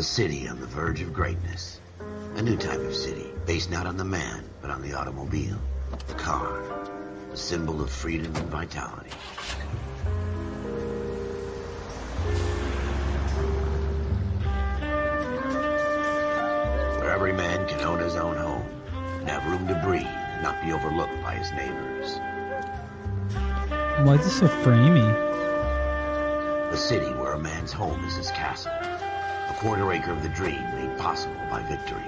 A city on the verge of greatness. A new type of city, based not on the man, but on the automobile. The car. The symbol of freedom and vitality. Where every man can own his own home, and have room to breathe, and not be overlooked by his neighbors. Why is this so framey? A city where a man's home is his castle. A quarter acre of the dream made possible by victory.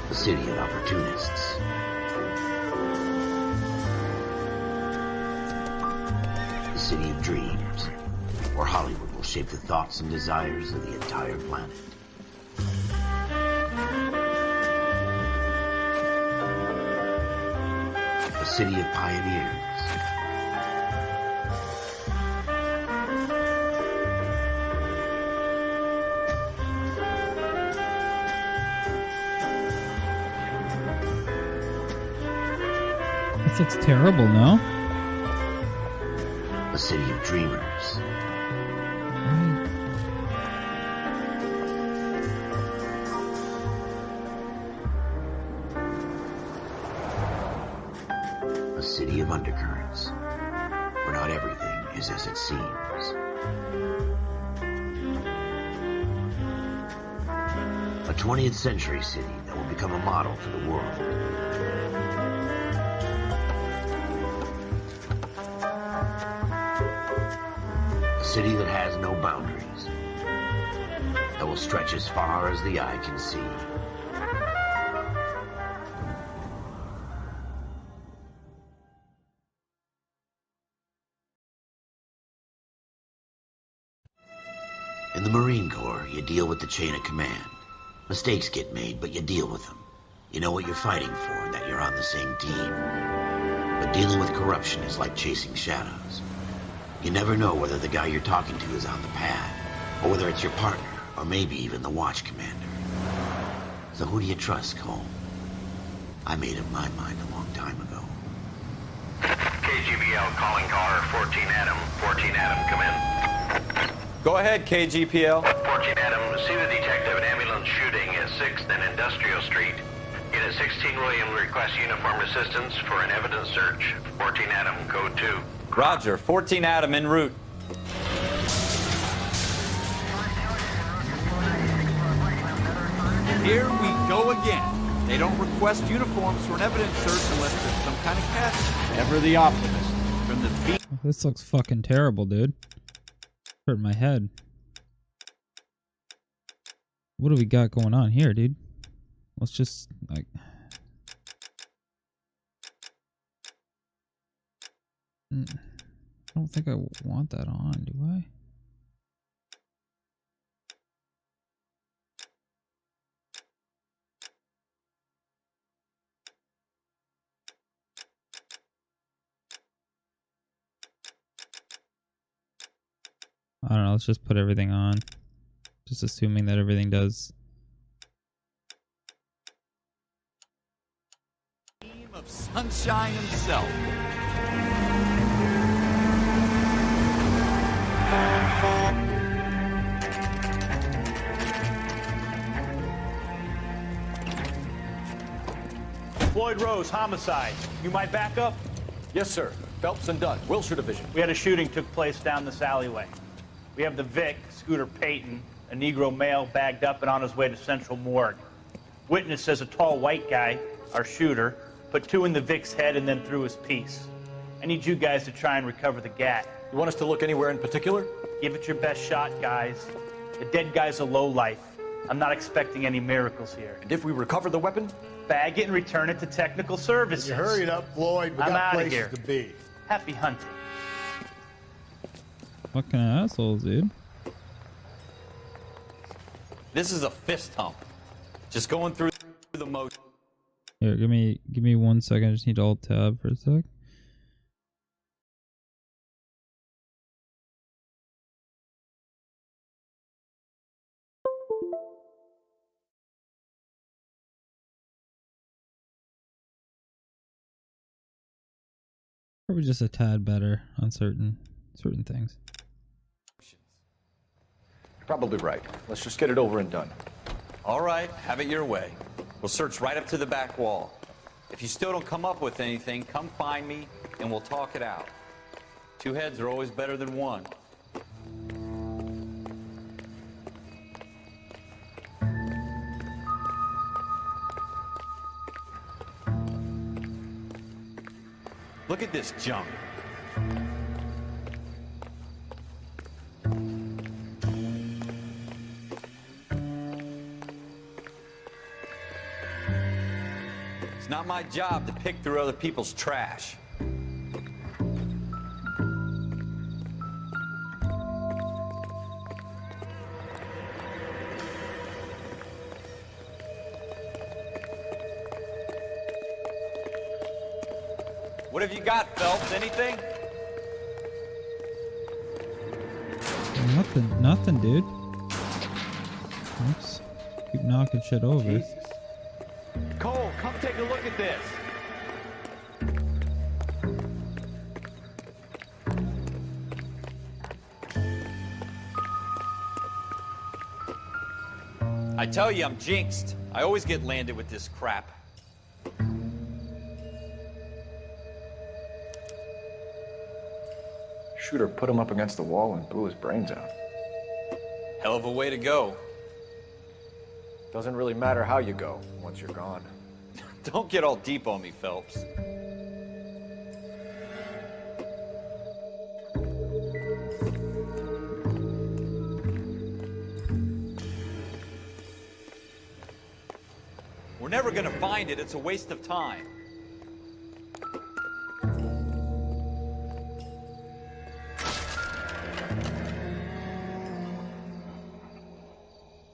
A city of opportunists. A city of dreams, where Hollywood will shape the thoughts and desires of the entire planet. A city of pioneers. This looks terrible, no? A city of dreamers. A city of undercurrents, where not everything is as it seems. A 20th century city that will become a model for the world. A city that has no boundaries, that will stretch as far as the eye can see. In the Marine Corps, you deal with the chain of command. Mistakes get made, but you deal with them. You know what you're fighting for and that you're on the same team. But dealing with corruption is like chasing shadows. You never know whether the guy you're talking to is on the pad, or whether it's your partner, or maybe even the watch commander. So who do you trust, Cole? I made up my mind a long time ago. KGBL calling car 14 Adam. 14 Adam, come in. Go ahead, KGPL. 14 Adam, see the detective in ambulance shooting at 6th and Industrial Street. Unit 16 William requests uniformed assistance for an evidence search. 14 Adam, code 2. Roger, 14 Adam en route. Here we go again. They don't request uniforms for an evidence search unless there's some kind of catch. Ever the optimist. From the beat. This looks fucking terrible, dude. Hurt my head. What do we got going on here, dude? Let's just, like... I don't think I want that on, do I? I don't know, let's just put everything on. Just assuming that everything does. Team of Sunshine himself. Floyd Rose, homicide. You might back up? Yes, sir. Phelps and Dunn, Wilshire Division. We had a shooting took place down this alleyway. We have the Vic, Scooter Payton, a Negro male bagged up and on his way to Central Morgue. Witness says a tall white guy, our shooter, put 2 in the Vic's head and then threw his piece. I need you guys to try and recover the gat. You want us to look anywhere in particular? Give it your best shot, guys. The dead guy's a lowlife. I'm not expecting any miracles here. And if we recover the weapon? Bag it and return it to technical services. You hurry it up, Floyd. We I'm got outta places here. to be. Happy hunting. Fucking assholes, dude. This is a fist hump. Just going through the motion. Here, give me 1 second. I just need to alt tab for a sec. Probably just a tad better on certain certain things. You're probably right. Let's just get it over and done. All right, have it your way. We'll search right up to the back wall. If you still don't come up with anything, come find me and we'll talk it out. Two heads are always better than one. Look at this junk. It's not my job to pick through other people's trash. What have you got, Phelps? Anything? Nothing, dude. Oops. Keep knocking shit over. Jesus. Cole, come take a look at this. I tell you, I'm jinxed. I always get landed with this crap. Shooter put him up against the wall and blew his brains out. Hell of a way to go. Doesn't really matter how you go once you're gone. Don't get all deep on me, Phelps. We're never gonna find it. It's a waste of time.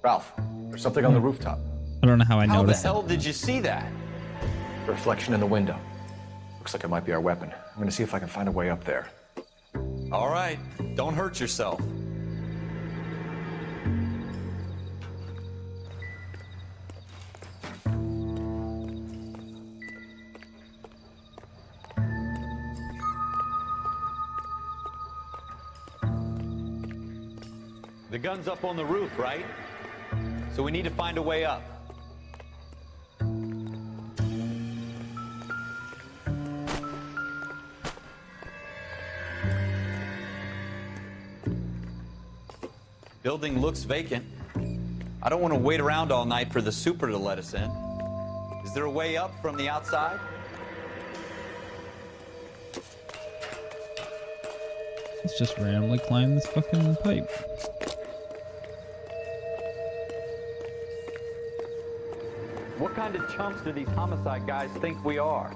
Ralph, there's something on the rooftop. I don't know how I How the noticed hell did you see that? Reflection in the window. Looks like it might be our weapon. I'm gonna see if I can find a way up there. All right, don't hurt yourself. The gun's up on the roof, right? So we need to find a way up. Building looks vacant. I don't want to wait around all night for the super to let us in. Is there a way up from the outside? Let's just randomly climb this fucking pipe. What kind of chumps do these homicide guys think we are?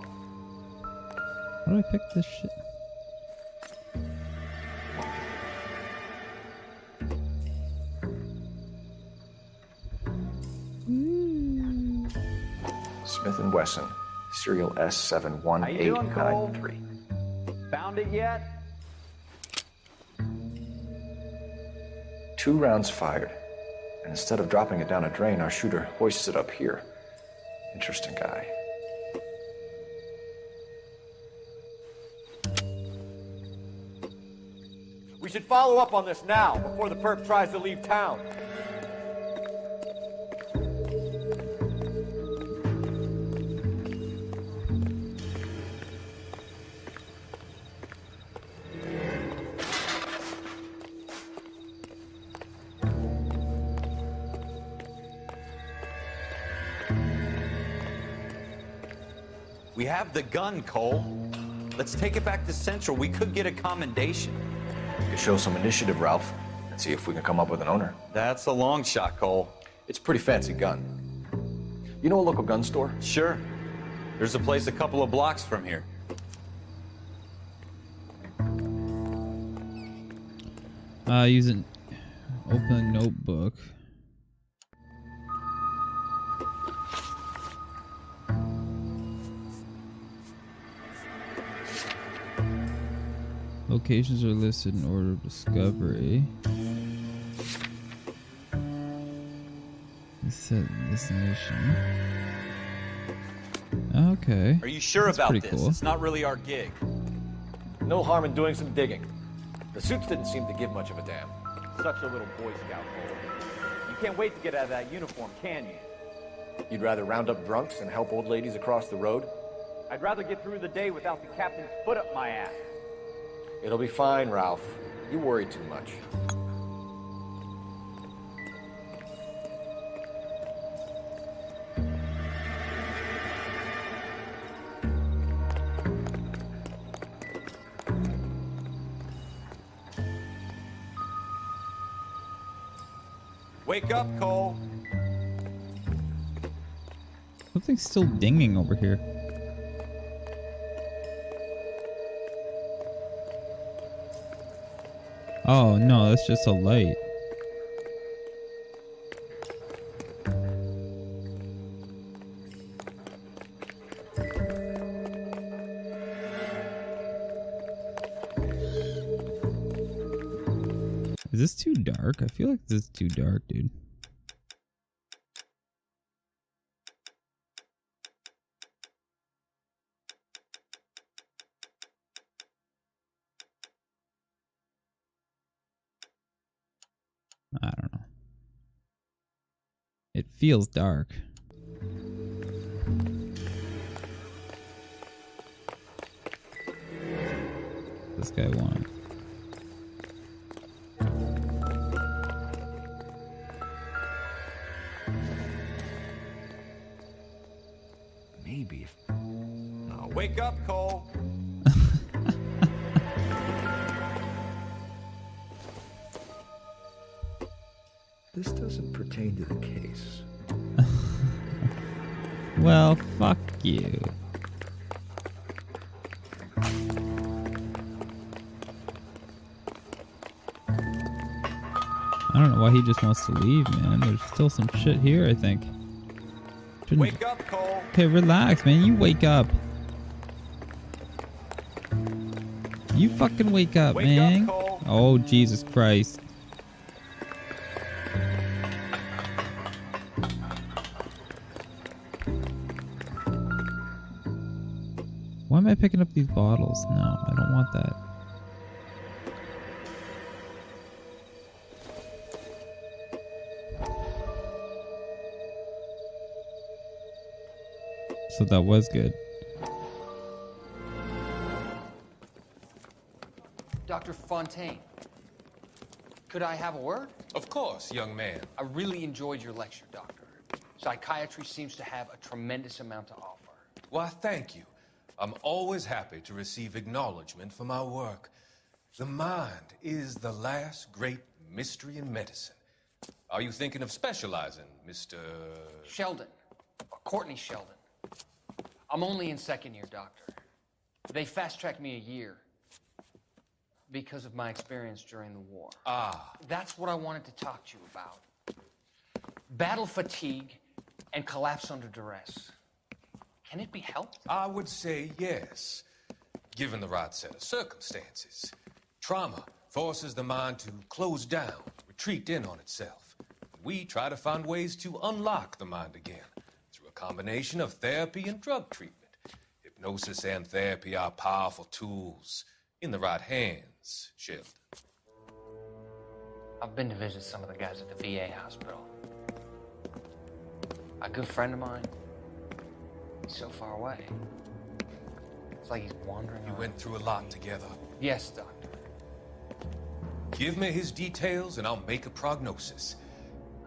How do I pick this shit? Smith & Wesson, serial S71893. Found it yet? 2 rounds fired. And instead of dropping it down a drain, our shooter hoists it up here. Interesting guy. We should follow up on this now, before the perp tries to leave town. We have the gun, Cole. Let's take it back to Central. We could get a commendation. We could show some initiative, Ralph, and see if we can come up with an owner. That's a long shot, Cole. It's a pretty fancy gun. You know a local gun store? Sure. There's a place a couple of blocks from here. Use an open notebook. Locations are listed in order of discovery. Set destination. Okay. Are you sure That's about pretty this? cool. It's not really our gig. No harm in doing some digging. The suits didn't seem to give much of a damn. Such a little Boy Scout hole. You can't wait to get out of that uniform, can you? You'd rather round up drunks and help old ladies across the road? I'd rather get through the day without the captain's foot up my ass. It'll be fine, Ralph. You worry too much. Wake up, Cole. Something's still dinging over here. Oh no, that's just a light. Is this too dark? I feel like this is too dark, dude. I don't know. It feels dark. This guy won. Maybe if... No. Wake up, Cole. This doesn't pertain to the case. Well, fuck you. I don't know why he just wants to leave, man. There's still some shit here, I think. Wake up, Cole. Okay, relax, man. You wake up. You fucking wake up, Wake man. up, Cole. Oh, Jesus Christ. Why am I picking up these bottles? No, I don't want that. So that was good. Dr. Fontaine, could I have a word? Of course, young man. I really enjoyed your lecture, Doctor. Psychiatry seems to have a tremendous amount to offer. Why, thank you. I'm always happy to receive acknowledgement for my work. The mind is the last great mystery in medicine. Are you thinking of specializing, Mr. Sheldon, or Courtney Sheldon. I'm only in second year, Doctor. They fast-tracked me a year because of my experience during the war. Ah. That's what I wanted to talk to you about. Battle fatigue and collapse under duress. Can it be helped? I would say yes, given the right set of circumstances. Trauma forces the mind to close down, retreat in on itself. We try to find ways to unlock the mind again through a combination of therapy and drug treatment. Hypnosis and therapy are powerful tools in the right hands, Sheldon. I've been to visit some of the guys at the VA hospital. A good friend of mine, he's so far away. It's like he's wandering You around. went through a lot together. Yes, Doctor. Give me his details and I'll make a prognosis.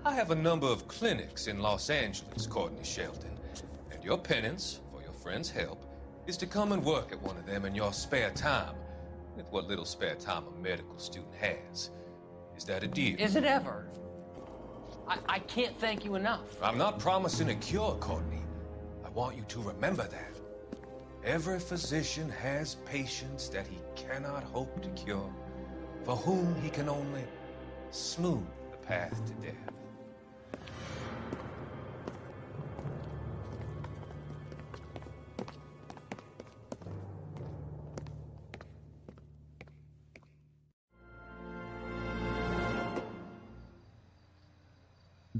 I have a number of clinics in Los Angeles, Courtney Sheldon, and your penance, for your friend's help, is to come and work at one of them in your spare time, with what little spare time a medical student has. Is that a deal? Is it ever? I can't thank you enough. I'm not promising a cure, Courtney. I want you to remember that. Every physician has patients that he cannot hope to cure, for whom he can only smooth the path to death.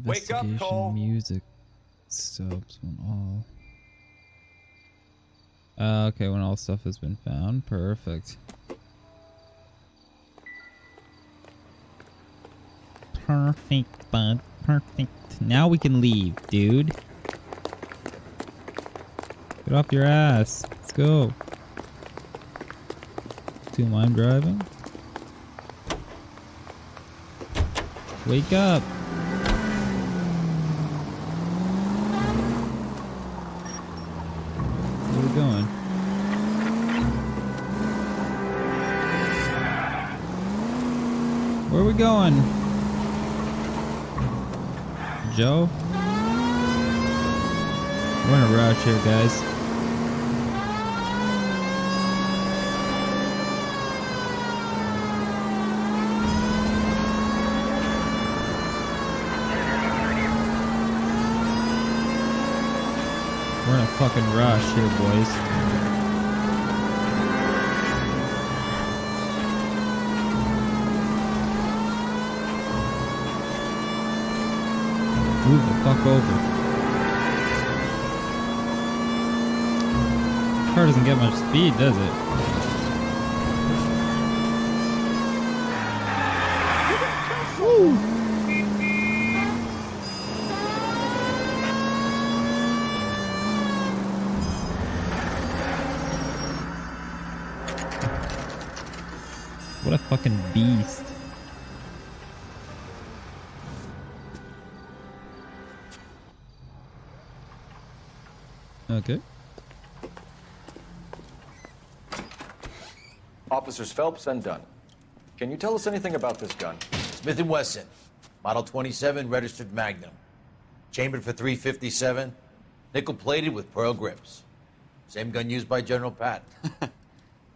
Wake up, Investigation Cole. music subs when all. Okay, when all stuff has been found. Perfect. Perfect, bud. Perfect. Now we can leave, dude. Get off your ass. Let's go. To I'm driving. Wake up. Where are we going? Where are we going? Joe? We're in a rush here, guys. We're in a fucking rush here, boys. Move the fuck over. Car doesn't get much speed, does it? Woo! What a fucking beast. Okay. Officers Phelps and Dunn. Can you tell us anything about this gun? Smith & Wesson, Model 27, registered Magnum. Chambered for .357, nickel-plated with pearl grips. Same gun used by General Patton.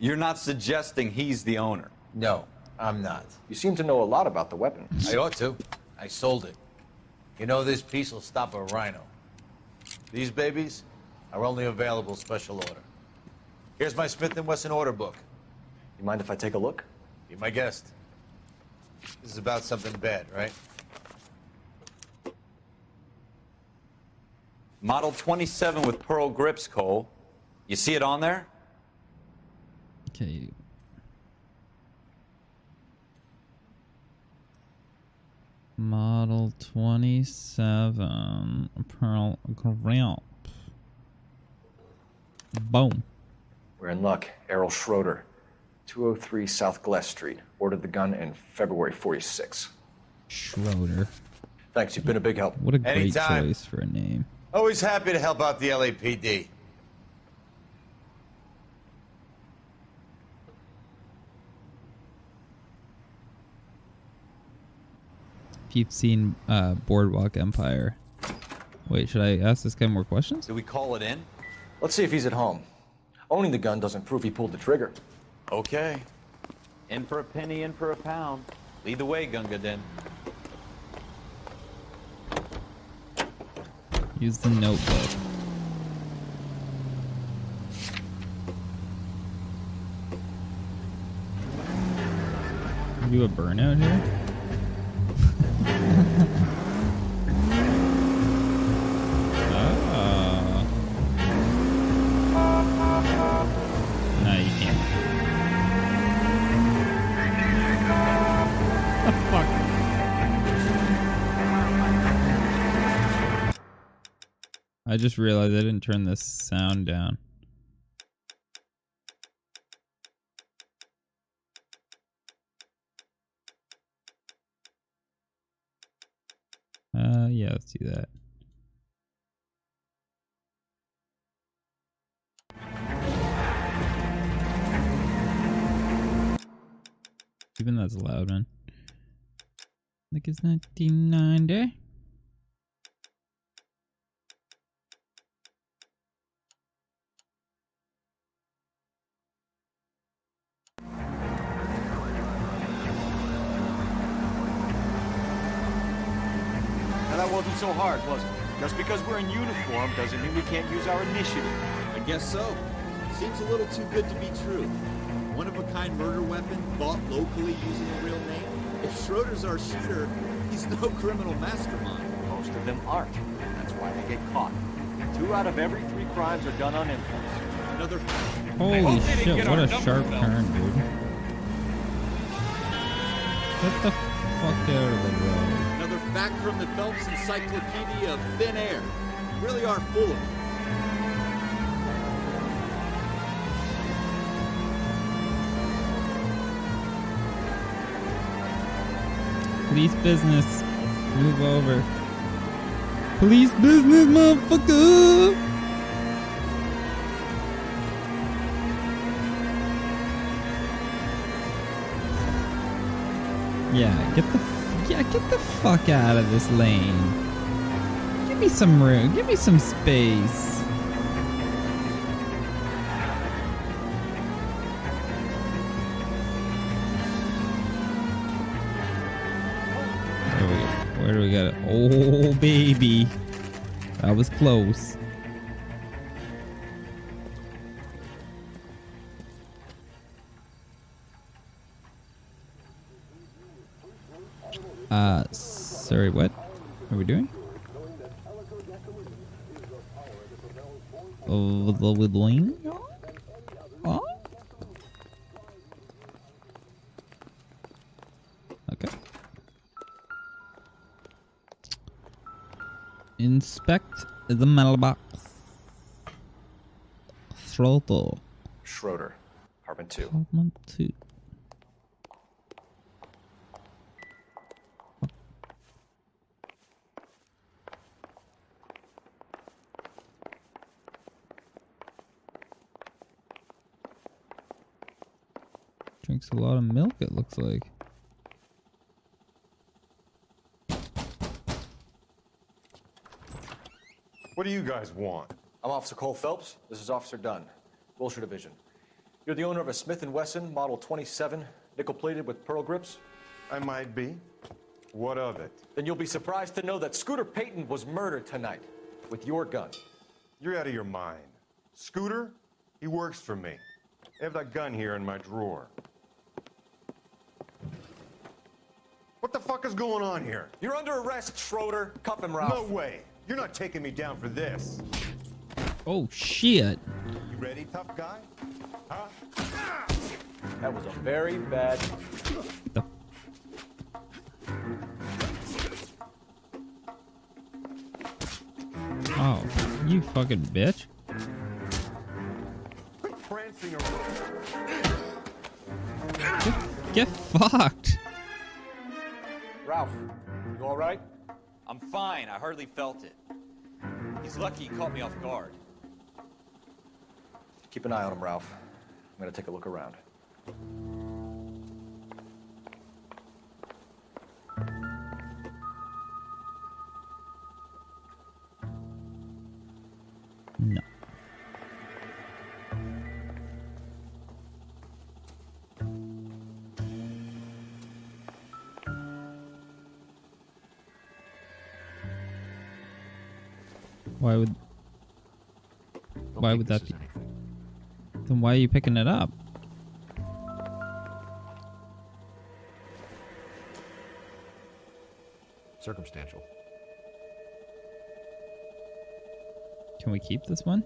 You're not suggesting he's the owner? No, I'm not. You seem to know a lot about the weapon. I ought to. I sold it. You know, this piece will stop a rhino. These babies are only available special order. Here's my Smith & Wesson order book. You mind if I take a look? Be my guest. This is about something bad, right? Model 27 with pearl grips, Cole. You see it on there? Okay. Model 27. Pearl grip. Boom. We're in luck. Errol Schroeder, 203 South Glass Street. Ordered the gun in February '46. Schroeder. Thanks, you've been a big help. What a great Anytime. choice for a name. Always happy to help out the LAPD. If you've seen Boardwalk Empire. Wait, should I ask this guy more questions? Do we call it in? Let's see if he's at home. Owning the gun doesn't prove he pulled the trigger. Okay. In for a penny, in for a pound. Lead the way, Gunga Din. Use the notebook. Do a burnout here? Oh. No, you can't. What the fuck? I just realized I didn't turn this sound down. Yeah, let's do that. Even that's loud, man. Like it's 1990. That wasn't so hard, was it? Just because we're in uniform doesn't mean we can't use our initiative. I guess so. Seems a little too good to be true. One-of-a-kind murder weapon bought locally using a real name. If Schroeder's our shooter, he's no criminal mastermind. Most of them aren't. That's why they get caught. 2 out of every 3 crimes are done on impulse. Another. Holy shit, what a sharp turn, dude. Get the fuck out of the road. back from the Phelps Encyclopedia of Thin Air. You really are full of it. Police business. Move over. Police business, motherfucker! Yeah, get the fuck out of this lane. Give me some room. Give me some space. Where do we got it? Oh, baby. That was close. Sorry, what are we doing? What are we doing? Oh? Okay. Inspect the mailbox. Schroeder, apartment 2. Apartment 2. Drinks a lot of milk, it looks like. What do you guys want? I'm Officer Cole Phelps. This is Officer Dunn, Wilshire Division. You're the owner of a Smith & Wesson Model 27, nickel-plated with pearl grips? I might be. What of it? Then you'll be surprised to know that Scooter Payton was murdered tonight with your gun. You're out of your mind. Scooter? He works for me. I have that gun here in my drawer. What the fuck is going on here? You're under arrest, Schroeder. Cuff him, Ralph. No way. You're not taking me down for this. Oh, shit. You ready, tough guy? Huh? That was a very bad... Oh, you fucking bitch. Quit prancing around. Get fucked. Ralph, you all right? I'm fine. I hardly felt it. He's lucky he caught me off guard. Keep an eye on him, Ralph. I'm gonna take a look around. No. Why would that be? Then why are you picking it up? Circumstantial. Can we keep this one?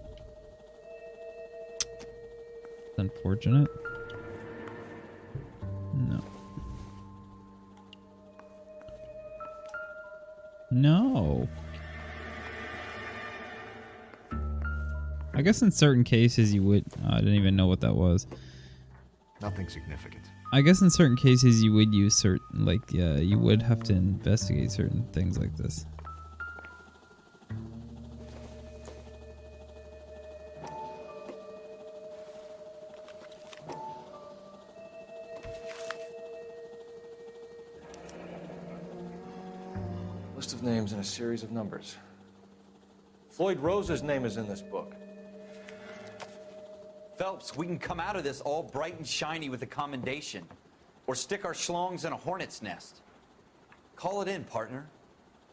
It's unfortunate. No. No. I guess in certain cases you would... I didn't even know what that was. Nothing significant. I guess in certain cases you would use certain... Like, yeah, you would have to investigate certain things like this. List of names and a series of numbers. Floyd Rose's name is in this book. Phelps, we can come out of this all bright and shiny with a commendation. Or stick our schlongs in a hornet's nest. Call it in, partner.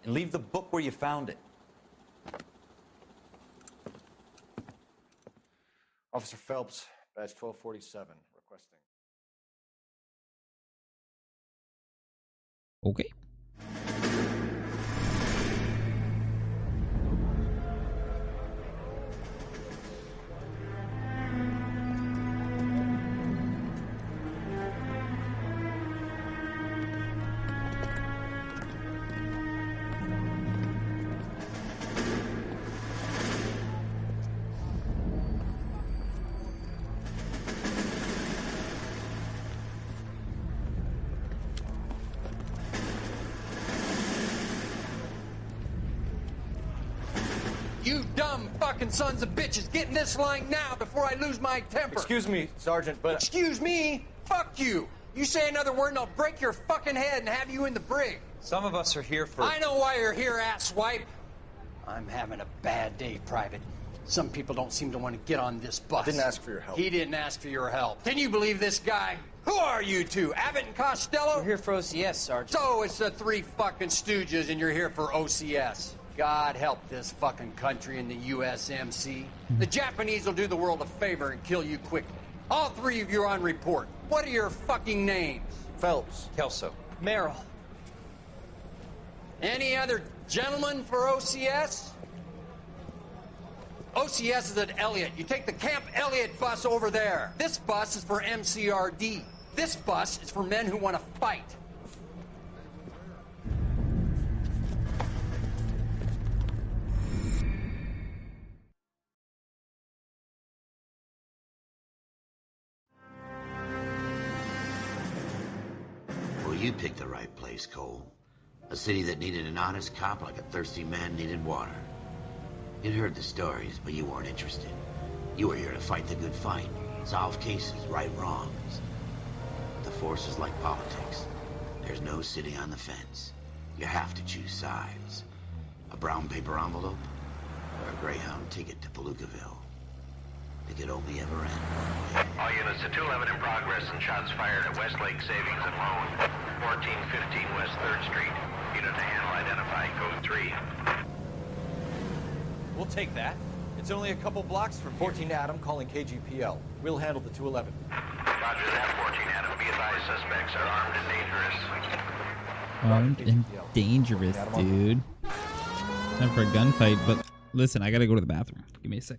And leave the book where you found it. Officer Phelps, badge 1247, requesting. Okay. You dumb fucking sons of bitches, get in this line now before I lose my temper. Excuse me, Sergeant, but... Excuse me? Fuck you. You say another word and I'll break your fucking head and have you in the brig. Some of us are here for... I know why you're here, asswipe. I'm having a bad day, Private. Some people don't seem to want to get on this bus. I didn't ask for your help. He didn't ask for your help. Can you believe this guy? Who are you two? Abbott and Costello? We're here for OCS, Sergeant. So it's the three fucking stooges and you're here for OCS. God help this fucking country and the USMC. The Japanese will do the world a favor and kill you quickly. All three of you are on report. What are your fucking names? Phelps. Kelso. Merrill. Any other gentlemen for OCS? OCS is at Elliott. You take the Camp Elliott bus over there. This bus is for MCRD. This bus is for men who want to fight. Well, you picked the right place, Cole. A city that needed an honest cop like a thirsty man needed water. You'd heard the stories, but you weren't interested. You were here to fight the good fight, solve cases, right wrongs. The force is like politics. There's no sitting on the fence. You have to choose sides. A brown paper envelope, or a Greyhound ticket to Palookaville. It could only ever end one way. All units to 211 in progress and shots fired at Westlake Savings and Loan, 1415 West 3rd Street. Unit to handle identified, code 3. We'll take that. It's only a couple blocks from 14 Adam calling KGPL. We'll handle the 211. Roger that, 14 Adam. Be advised, suspects are armed and dangerous. Armed and dangerous, dude. Time for a gunfight, but listen, I gotta go to the bathroom. Give me a sec.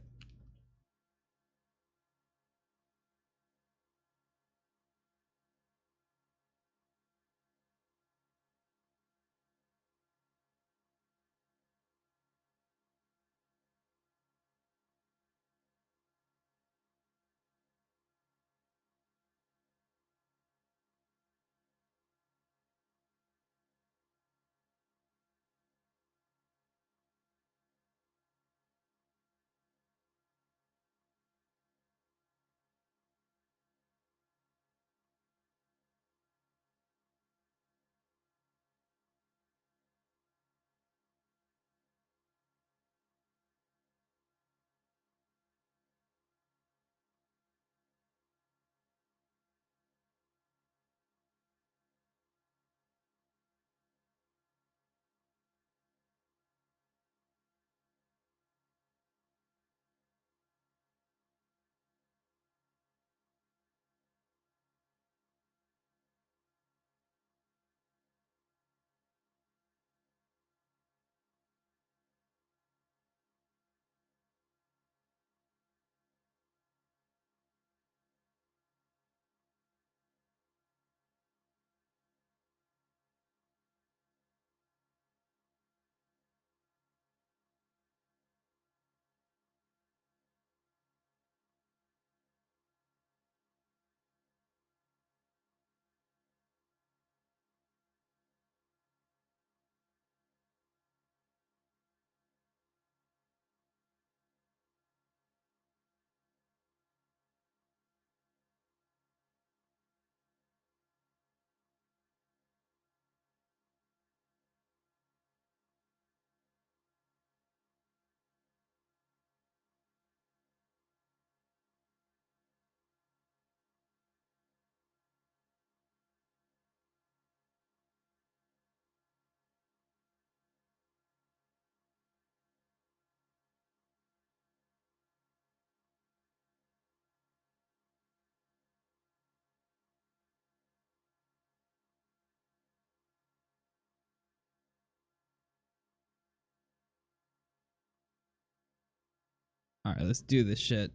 All right, let's do this shit.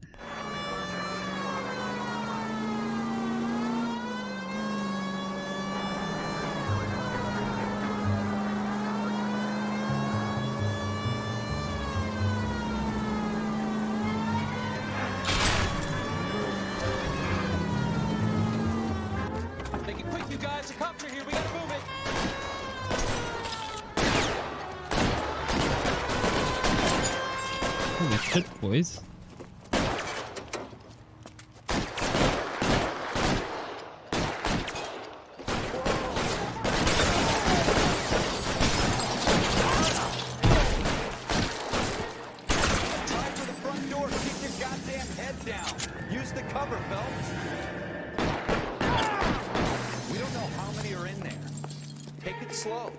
Make it quick, you guys. The cops are here. We gotta move it. the shit, boys. Use the cover, Phelps. We don't know how many are in there. Take it slow.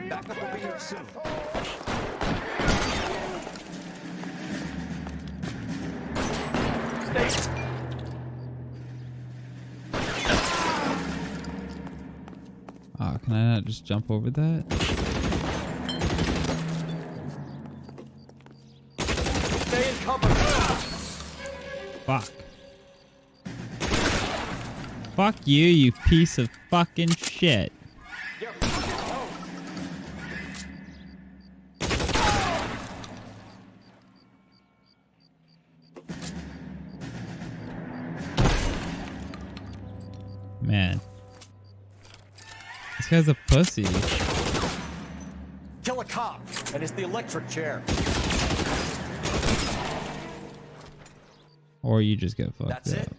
Back up over here soon. Stay. Ah, can I not just jump over that? Stay in cover. Fuck. Fuck you, you piece of fucking shit. Man. This guy's a pussy. Kill a cop, and it's the electric chair. Or you just get fucked That's up. it?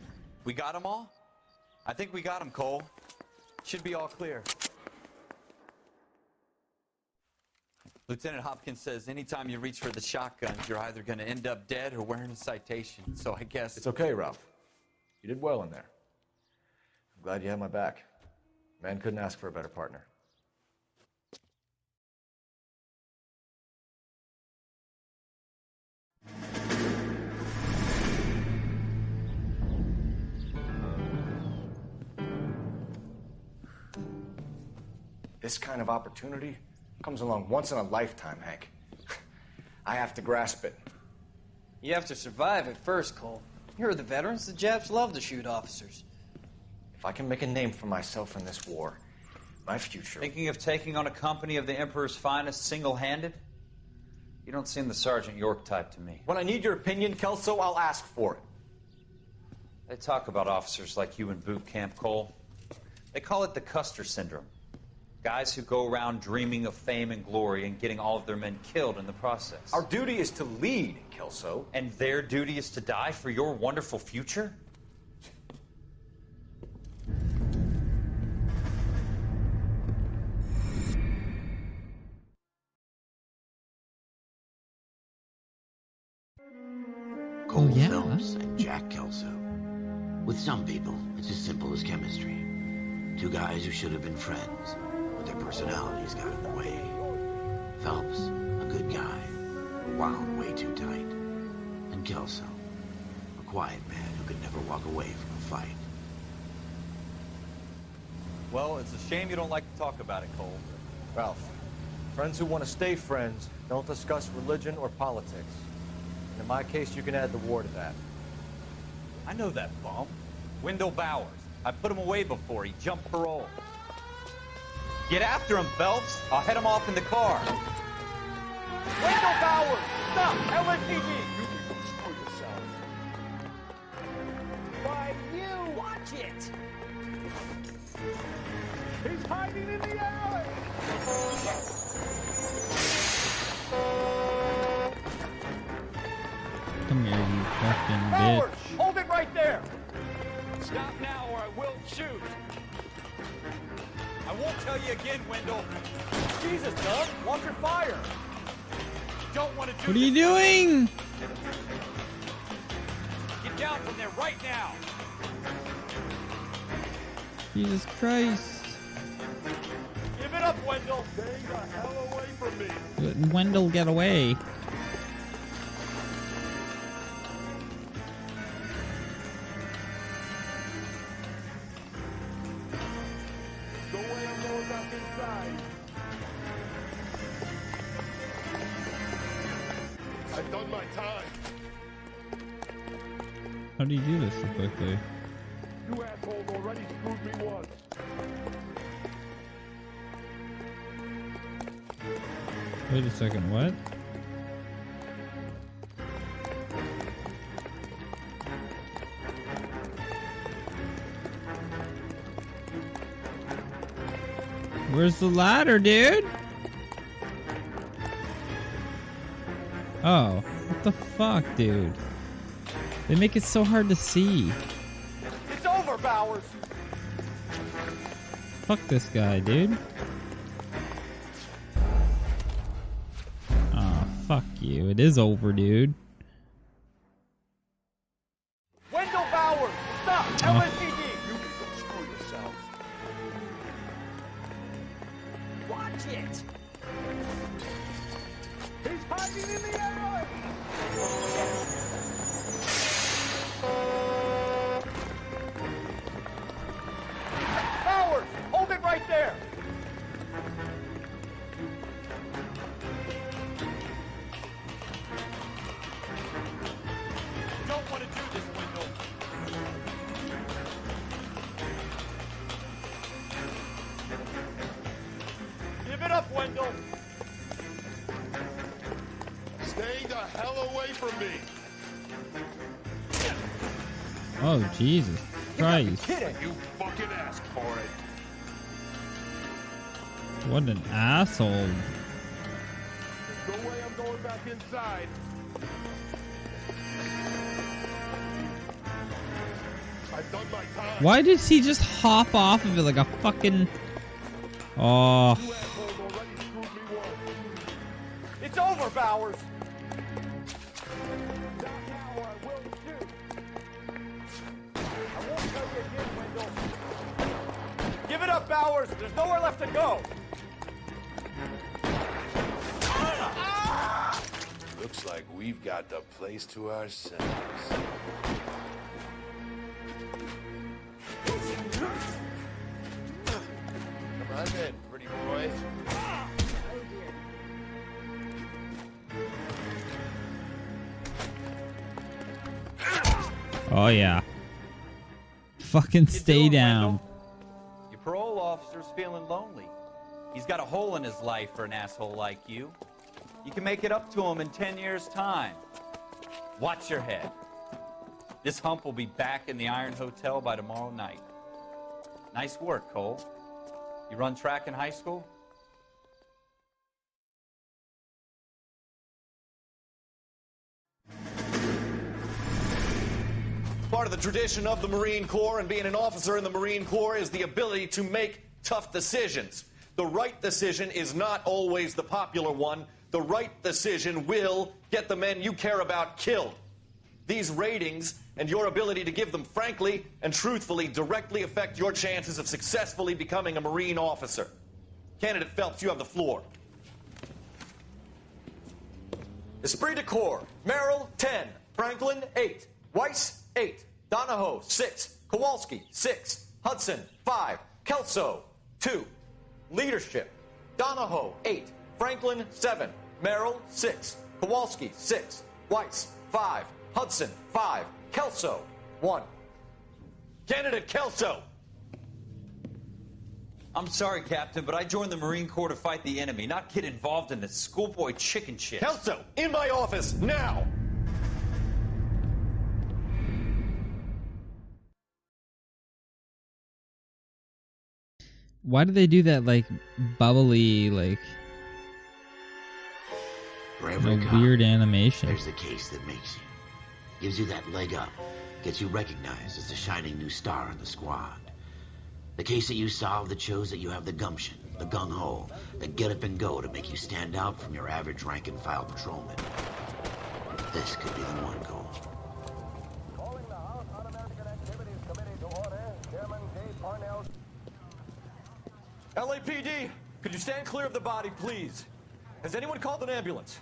We got them all? I think we got them, Cole. Should be all clear. Lieutenant Hopkins says anytime you reach for the shotguns, you're either going to end up dead or wearing a citation. So I guess... It's okay, Ralph. You did well in there. I'm glad you had my back. Man couldn't ask for a better partner. This kind of opportunity comes along once in a lifetime, Hank. I have to grasp it. You have to survive it first, Cole. Here are the veterans. The Japs love to shoot officers. If I can make a name for myself in this war, my future... Thinking of taking on a company of the Emperor's finest single-handed? You don't seem the Sergeant York type to me. When I need your opinion, Kelso, I'll ask for it. They talk about officers like you in boot camp, Cole. They call it the Custer syndrome. Guys who go around dreaming of fame and glory and getting all of their men killed in the process. Our duty is to lead, Kelso. And their duty is to die for your wonderful future? Cole yeah. Phelps and Jack Kelso. With some people, it's as simple as chemistry. Two guys who should have been friends, but their personalities got in the way. Phelps, a good guy, wound way too tight. And Kelso, a quiet man who could never walk away from a fight. Well, it's a shame you don't like to talk about it, Cole. Ralph, friends who want to stay friends don't discuss religion or politics. And in my case, you can add the war to that. I know that bum. Wendell Bowers. I put him away before he jumped parole. Get after him, Phelps. I'll head him off in the car. Wendell Bowers! Stop! LAPD! You people screw yourselves. Why, you! Watch it! He's hiding in the alley! Come here, you fucking Bowers! bitch. Hold it right there! Stop now or I will shoot! I won't tell you again, Wendell. Jesus, Doug! Watch your fire! Don't want to do What are you this. doing? Get down from there right now. Jesus Christ. Give it up, Wendell! Stay the hell away from me! Let Wendell get away. Go away, I'm going back inside. I've done my time. How do you do this so quickly? You assholes already screwed me once. Wait a second, what? Where's the ladder, dude? Oh. What the fuck, dude? They make it so hard to see. It's over, Bowers. Fuck this guy, dude. Oh, fuck you. It is over, dude. Wendell Bowers, stop! LSPD! You can go screw yourselves. Watch it! He's hiding in the alley! Bowers, hold it right there! You don't want to do this, Wendell. Give it up, Wendell. Stay the hell away from me. Oh, Jesus Christ. You fucking asked for it. What an asshole. No way I'm going back inside. I've done my time. Why did he just hop off of it like a fucking... Oh. It's over, Bowers. Not now, or I will too. I won't tell you again, Wendell. Give it up, Bowers. There's nowhere left to go. Looks like we've got the place to ourselves. Come on then, pretty boy. Oh, yeah. Fucking stay down. Your parole officer's feeling lonely. He's got a hole in his life for an asshole like you. You can make it up to him in 10 years' time. Watch your head. This hump will be back in the Iron Hotel by tomorrow night. Nice work, Cole. You run track in high school? Part of the tradition of the Marine Corps and being an officer in the Marine Corps is the ability to make tough decisions. The right decision is not always the popular one. The right decision will get the men you care about killed. These ratings and your ability to give them frankly and truthfully directly affect your chances of successfully becoming a Marine officer. Candidate Phelps, you have the floor. Esprit de Corps, Merrill, 10. Franklin, 8. Weiss, 8. Donahoe, 6. Kowalski, 6. Hudson, 5. Kelso, 2. Leadership, Donahoe, 8. Franklin, 7. Merrill, 6. Kowalski, 6. Weiss, 5. Hudson, 5. Kelso, 1. Candidate Kelso. I'm sorry, Captain, but I joined the Marine Corps to fight the enemy, not get involved in this schoolboy chicken shit. Kelso, in my office, now! Why do they do that, like, bubbly, like... For every cop, weird animation? There's the case that makes you. Gives you that leg up. Gets you recognized as the shining new star in the squad. The case that you solved that shows that you have the gumption, the gung-ho, the get-up-and-go to make you stand out from your average rank-and-file patrolman. This could be the one, Cole. Calling the House Un-American Activities Committee to order, Chairman J. Parnell. LAPD, could you stand clear of the body, please? Has anyone called an ambulance?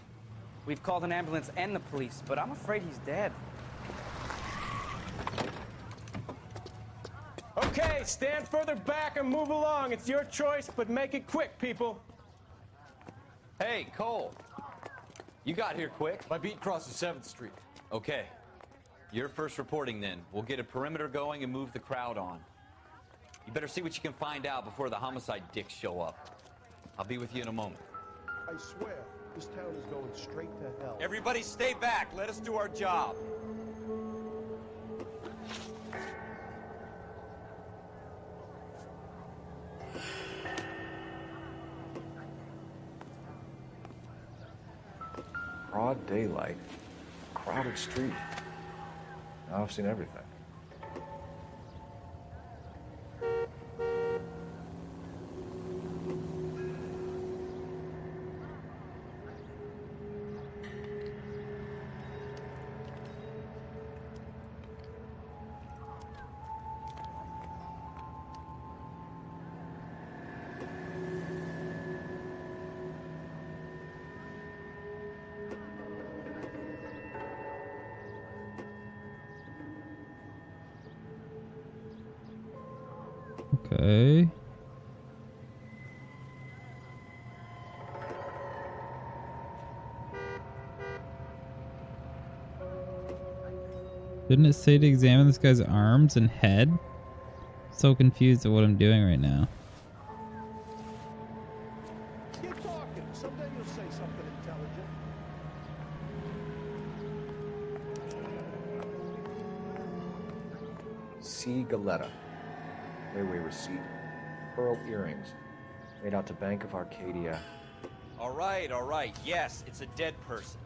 We've called an ambulance and the police, but I'm afraid he's dead. Okay, stand further back and move along. It's your choice, but make it quick, people. Hey, Cole. You got here quick. My beat crosses 7th Street. Okay. You're first reporting then. We'll get a perimeter going and move the crowd on. You better see what you can find out before the homicide dicks show up. I'll be with you in a moment. I swear, this town is going straight to hell. Everybody stay back. Let us do our job. Broad daylight. crowded street. Now I've seen everything. Okay. Didn't it say to examine this guy's arms and head? So confused at what I'm doing right now. Keep talking. Someday you'll say something intelligent. C. Galetta. Railway receipt. Pearl earrings. Made out to Bank of Arcadia. All right, all right. Yes, it's a dead person.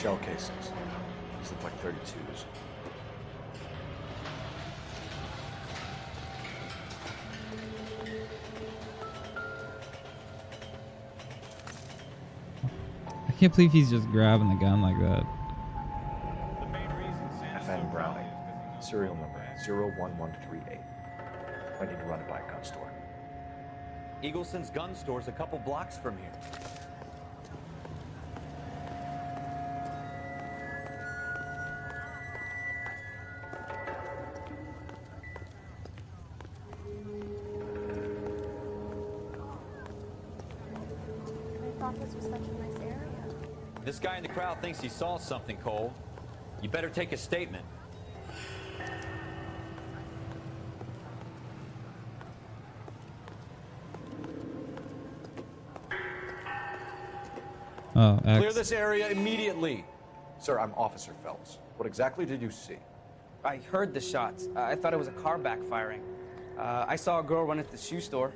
Shell casings. These look like 32s. I can't believe he's just grabbing the gun like that. FN Browning. Serial number 01138. I need to run it by a gun store. Eagleson's gun store's a couple blocks from here. This was such a nice area. This guy in the crowd thinks he saw something, Cole. You better take a statement. Oh, Clear this area immediately. Sir, I'm Officer Phelps. What exactly did you see? I heard the shots. I thought it was a car backfiring. I saw a girl run at the shoe store.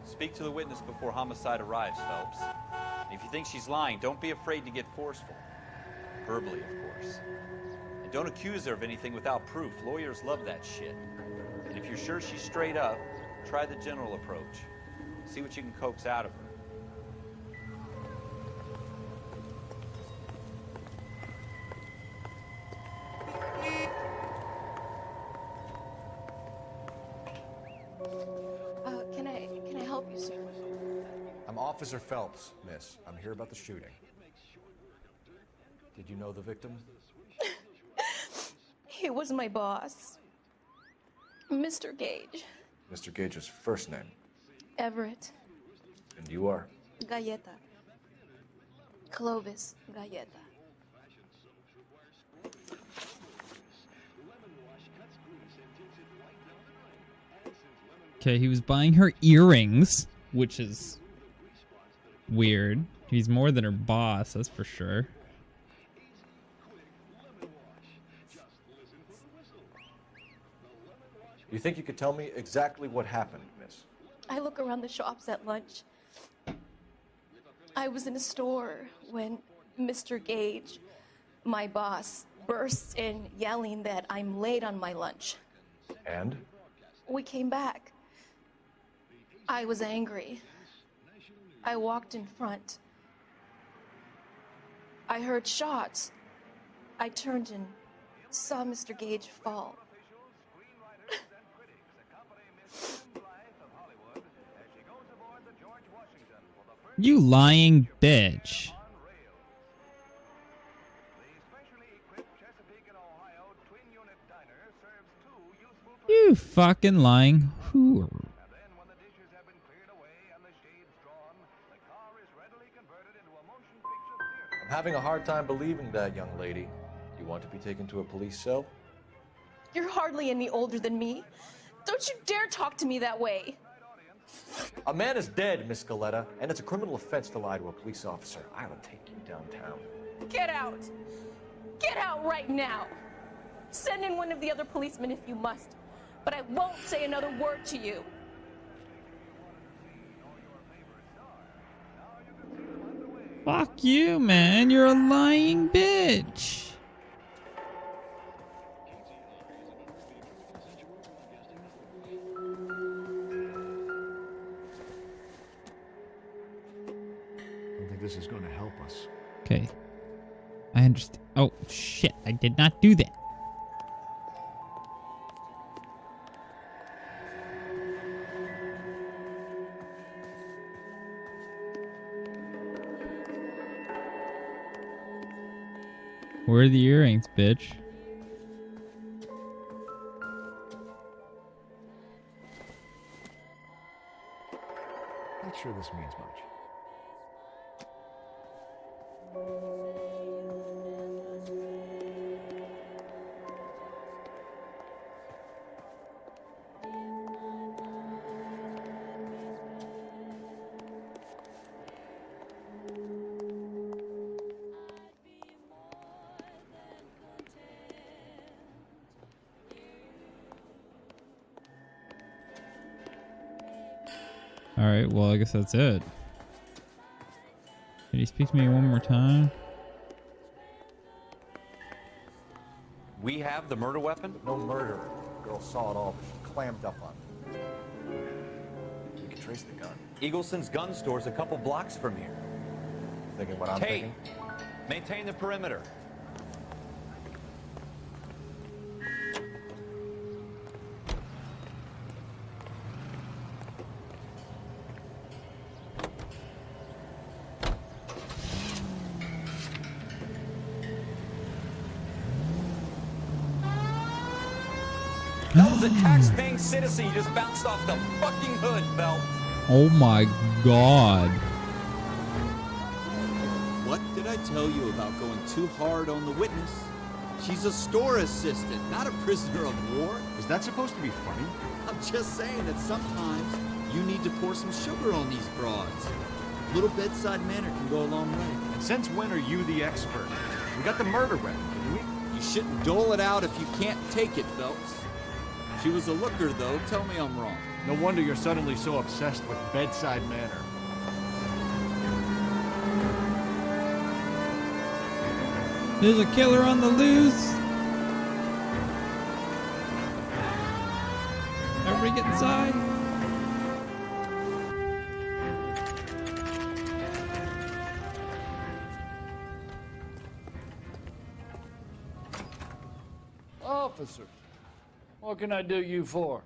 Speak to the witness before homicide arrives, Phelps. And if you think she's lying, don't be afraid to get forceful. Verbally, of course. And don't accuse her of anything without proof. Lawyers love that shit. And if you're sure she's straight up, try the general approach. See what you can coax out of her. Can I help you, sir? I'm Officer Phelps, miss. I'm here about the shooting. Did you know the victim? He was my boss, Mr. Gage. Mr. Gage's first name. Everett. And you are? Galleta. Clovis Galleta. Okay, he was buying her earrings, which is weird. He's more than her boss, that's for sure. You think you could tell me exactly what happened, miss? I look around the shops at lunch. I was in a store when Mr. Gage, my boss, bursts in yelling that I'm late on my lunch. And? We came back. I was angry. I walked in front. I heard shots. I turned and saw Mr. Gage fall. You lying bitch. You fucking lying whore. I'm having a hard time believing that, young lady. You want to be taken to a police cell? You're hardly any older than me. Don't you dare talk to me that way. A man is dead, Miss Galetta, and it's a criminal offense to lie to a police officer. I'll take you downtown. Get out. Get out right now. Send in one of the other policemen if you must, but I won't say another word to you. Fuck you, man. You're a lying bitch. I don't think this is going to help us. Okay. I understand. Oh, shit. I did not do that. Where are the earrings, bitch? Not sure this means much. Alright, well, I guess that's it. Can you speak to me one more time? We have the murder weapon? No murder. The girl saw it all, but she clammed up on it. We can trace the gun. Eagleson's gun store's a couple blocks from here. Thinking what I'm Tate, thinking? maintain the perimeter. That was a tax-paying citizen you just bounced off the fucking hood, Phelps. Oh my god. What did I tell you about going too hard on the witness? She's a store assistant, not a prisoner of war. Is that supposed to be funny? I'm just saying that sometimes you need to pour some sugar on these broads. A little bedside manner can go a long way. And since when are you the expert? We got the murder weapon, didn't we? You shouldn't dole it out if you can't take it, Phelps. She was a looker, though. Tell me I'm wrong. No wonder you're suddenly so obsessed with bedside manner. There's a killer on the loose. Everybody get inside. Officer, what can I do you for?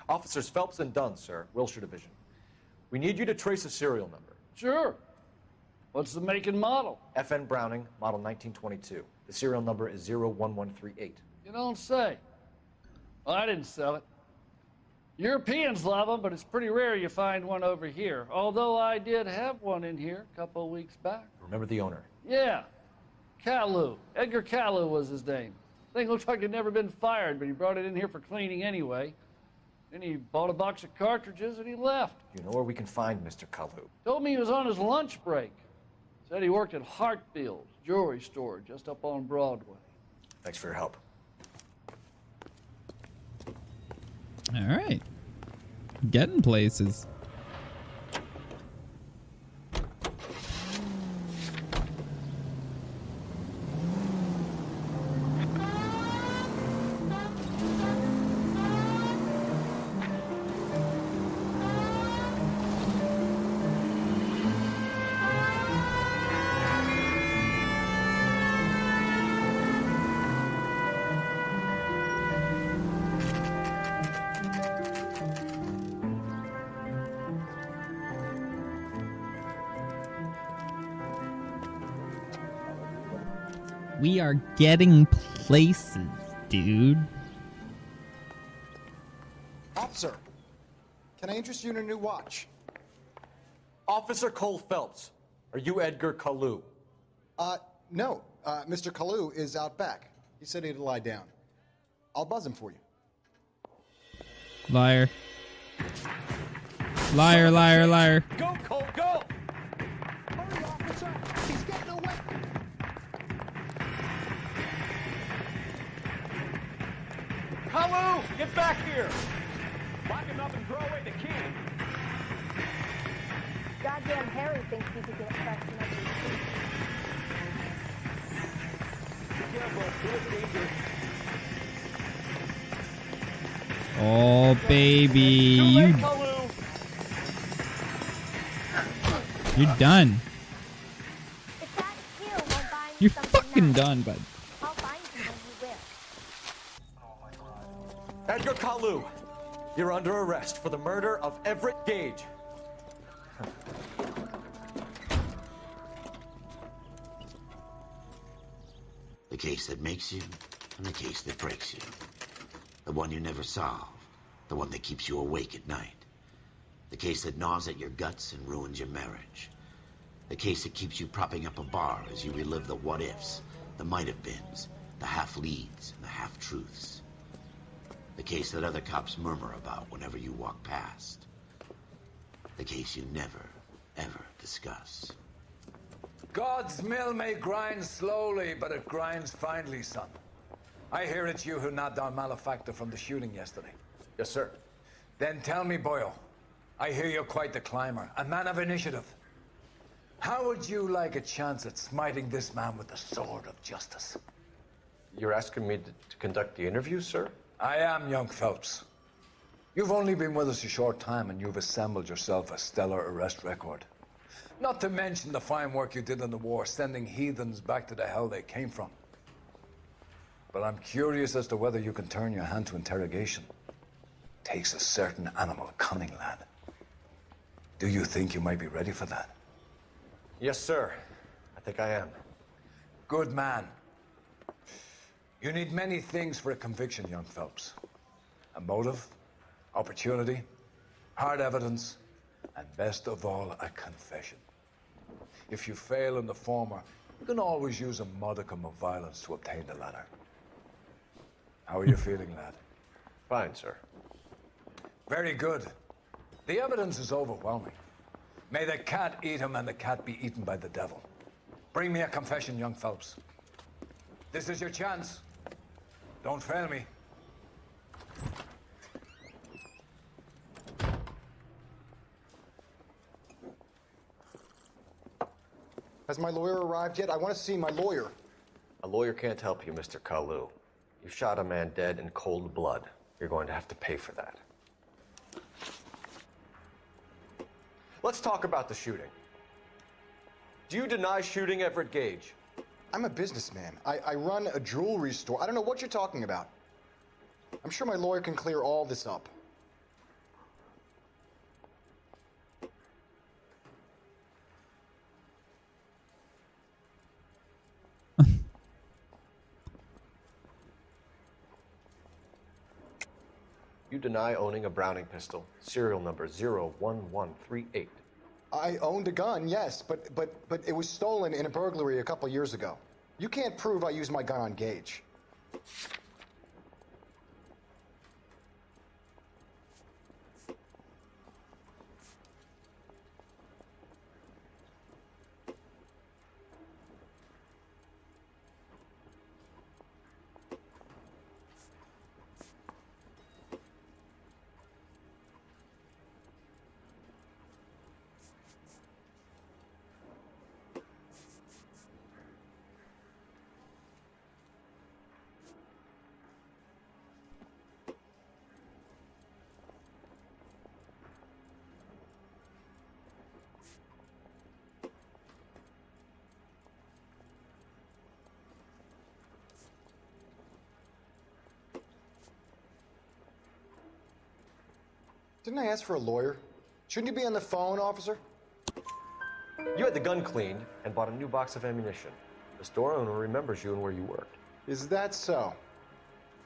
Officers Phelps and Dunn, sir, Wilshire Division. We need you to trace a serial number. Sure. What's the make and model? FN Browning, model 1922. The serial number is 01138. You don't say. Well, I didn't sell it. Europeans love them, but it's pretty rare you find one over here. Although I did have one in here a couple of weeks back. Remember the owner? Yeah. Kalu. Edgar Kalu was his name. Thing looked like it'd never been fired, but he brought it in here for cleaning anyway. Then he bought a box of cartridges and he left. You know where we can find Mr. Kalu? Told me he was on his lunch break. Said he worked at Hartfield's jewelry store just up on Broadway. Thanks for your help. All right. Getting places. We are getting places, dude. Officer, can I interest you in a new watch? Officer Cole Phelps, are you Edgar Kalu? No. Mr. Kalu is out back. He said he'd lie down. I'll buzz him for you. Liar. Liar, liar, liar. Go, Cole, go! Hurry, officer! He's getting away! Kalu, get back here! Lock him up and throw away the key. Goddamn Harry thinks he could get fresh and everything. Be careful, it's dangerous. Oh, baby. You're done. You're fucking done, bud. I'll find you when you will. Edgar Kalu, you're under arrest for the murder of Everett Gage. The case that makes you, and the case that breaks you. The one you never solve. The one that keeps you awake at night. The case that gnaws at your guts and ruins your marriage. The case that keeps you propping up a bar as you relive the what-ifs, the might-have-beens, the half-leads, and the half-truths. The case that other cops murmur about whenever you walk past. The case you never, ever discuss. God's mill may grind slowly, but it grinds finely, son. I hear it's you who nabbed our malefactor from the shooting yesterday. Yes, sir. Then tell me, Boyle, I hear you're quite the climber, a man of initiative. How would you like a chance at smiting this man with the sword of justice? You're asking me to conduct the interview, sir? I am, young Phelps. You've only been with us a short time, and you've assembled yourself a stellar arrest record. Not to mention the fine work you did in the war, sending heathens back to the hell they came from. But I'm curious as to whether you can turn your hand to interrogation. Takes a certain animal cunning, lad. Do you think you might be ready for that? Yes, sir. I think I am. Good man. You need many things for a conviction, young Phelps. A motive, opportunity, hard evidence, and best of all, a confession. If you fail in the former, you can always use a modicum of violence to obtain the latter. How are you feeling, lad? Fine, sir. Very good. The evidence is overwhelming. May the cat eat him and the cat be eaten by the devil. Bring me a confession, young Phelps. This is your chance. Don't fail me. Has my lawyer arrived yet? I want to see my lawyer. A lawyer can't help you, Mr. Kalu. You shot a man dead in cold blood. You're going to have to pay for that. Let's talk about the shooting. Do you deny shooting Everett Gage? I'm a businessman. I run a jewelry store. I don't know what you're talking about. I'm sure my lawyer can clear all this up. You deny owning a Browning pistol, serial number 01138. I owned a gun, yes, but it was stolen in a burglary a couple years ago. You can't prove I used my gun on Gage. Didn't I ask for a lawyer? Shouldn't you be on the phone, officer? You had the gun cleaned and bought a new box of ammunition. The store owner remembers you and where you worked. Is that so?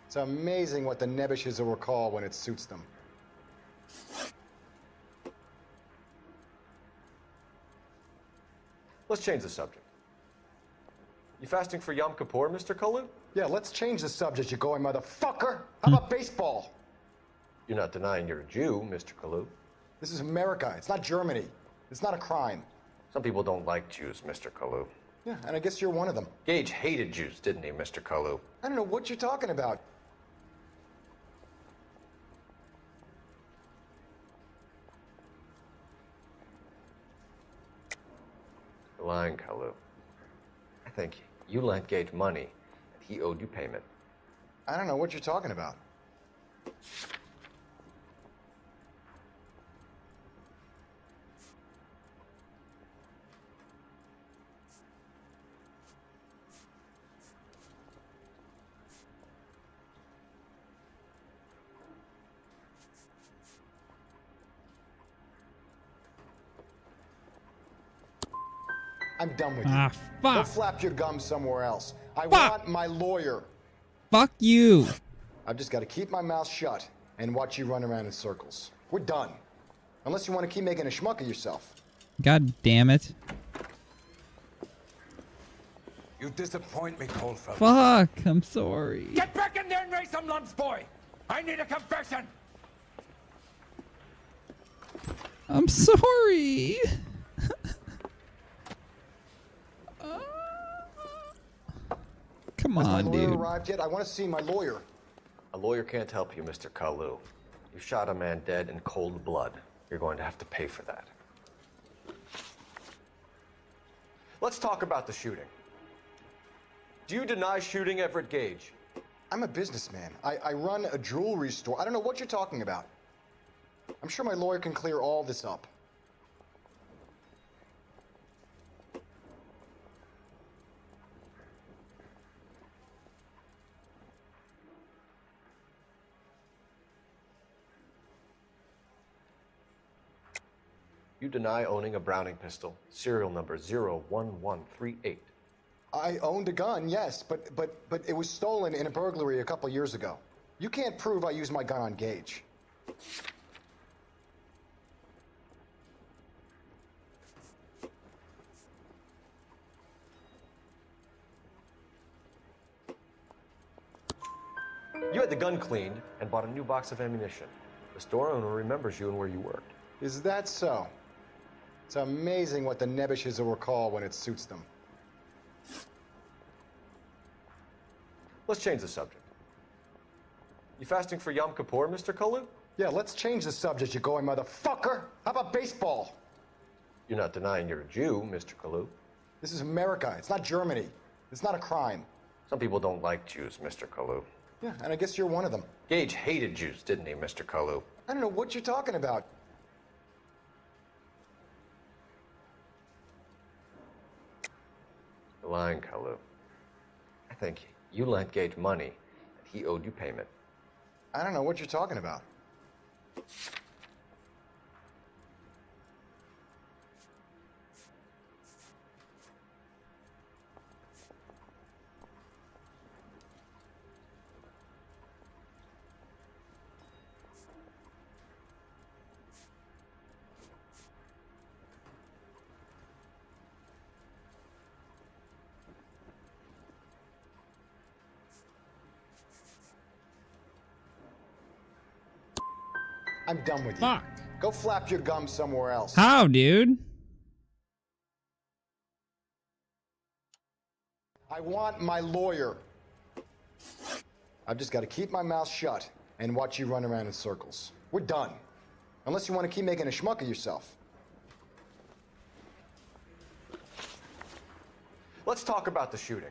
It's amazing what the Nebbishes will recall when it suits them. Let's change the subject. You fasting for Yom Kippur, Mr. Kalu? Yeah, let's change the subject, you going motherfucker. How about baseball? You're not denying you're a Jew, Mr. Kalu. This is America. It's not Germany. It's not a crime. Some people don't like Jews, Mr. Kalu. Yeah, and I guess you're one of them. Gage hated Jews, didn't he, Mr. Kalu? I don't know what you're talking about. You're lying, Kalu. I think you lent Gage money, and he owed you payment. I don't know what you're talking about. I'm done with you. Ah, Go fuck. flap your gums somewhere else. I want my lawyer. Fuck you. I've just got to keep my mouth shut and watch you run around in circles. We're done. Unless you want to keep making a schmuck of yourself. God damn it. You disappoint me, Coldfeld. Fuck. I'm sorry. Get back in there and raise some lumps, boy! I need a confession! I'm sorry. Come Has my on, lawyer dude. arrived yet? I want to see my lawyer. A lawyer can't help you, Mr. Kalu. You shot a man dead in cold blood. You're going to have to pay for that. Let's talk about the shooting. Do you deny shooting Everett Gage? I'm a businessman. I run a jewelry store. I don't know what you're talking about. I'm sure my lawyer can clear all this up. You deny owning a Browning pistol, serial number 01138. I owned a gun, yes, but it was stolen in a burglary a couple years ago. You can't prove I used my gun on Gage. You had the gun cleaned and bought a new box of ammunition. The store owner remembers you and where you worked. Is that so? It's amazing what the Nebbishes will recall when it suits them. Let's change the subject. You fasting for Yom Kippur, Mr. Kalu? Yeah, let's change the subject, you going motherfucker. How about baseball? You're not denying you're a Jew, Mr. Kalu. This is America. It's not Germany. It's not a crime. Some people don't like Jews, Mr. Kalu. Yeah, and I guess you're one of them. Gage hated Jews, didn't he, Mr. Kalu? I don't know what you're talking about. You're lying, Kalu. I think you lent Gage money, and he owed you payment. I don't know what you're talking about. I'm done with you. Fuck. Go flap your gums somewhere else. How, dude? I want my lawyer. I've just got to keep my mouth shut and watch you run around in circles. We're done. Unless you want to keep making a schmuck of yourself. Let's talk about the shooting.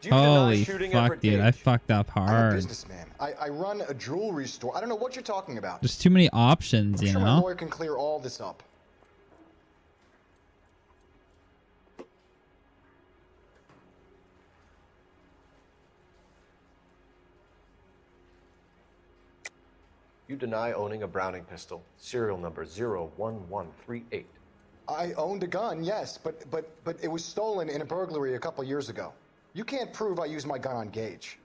Do you deny Holy shooting fuck, Everett dude. Gage? I fucked up I'm a hard. businessman. I run a jewelry store. I don't know what you're talking about. There's too many options, I'm you sure my know? lawyer can clear all this up. You deny owning a Browning pistol, serial number 01138. I owned a gun, yes, but it was stolen in a burglary a couple years ago. You can't prove I used my gun on Gage.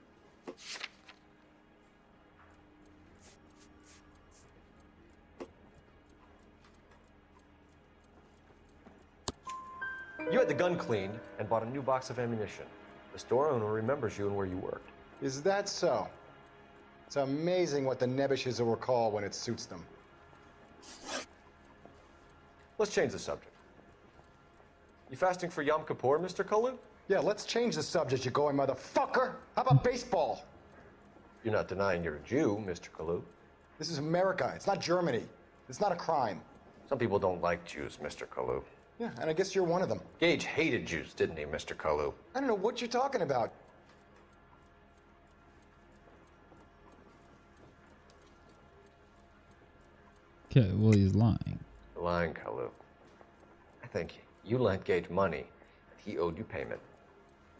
You had the gun cleaned and bought a new box of ammunition. The store owner remembers you and where you worked. Is that so? It's amazing what the nebbishes will recall when it suits them. Let's change the subject. You fasting for Yom Kippur, Mr. Kalu? Yeah, let's change the subject, you going motherfucker. How about baseball? You're not denying you're a Jew, Mr. Kalu. This is America. It's not Germany. It's not a crime. Some people don't like Jews, Mr. Kalu. Yeah, and I guess you're one of them. Gage hated Jews, didn't he, Mr. Kalu? I don't know what you're talking about. Okay, well, he's lying. You're lying, Kalu. I think you lent Gage money, and he owed you payment.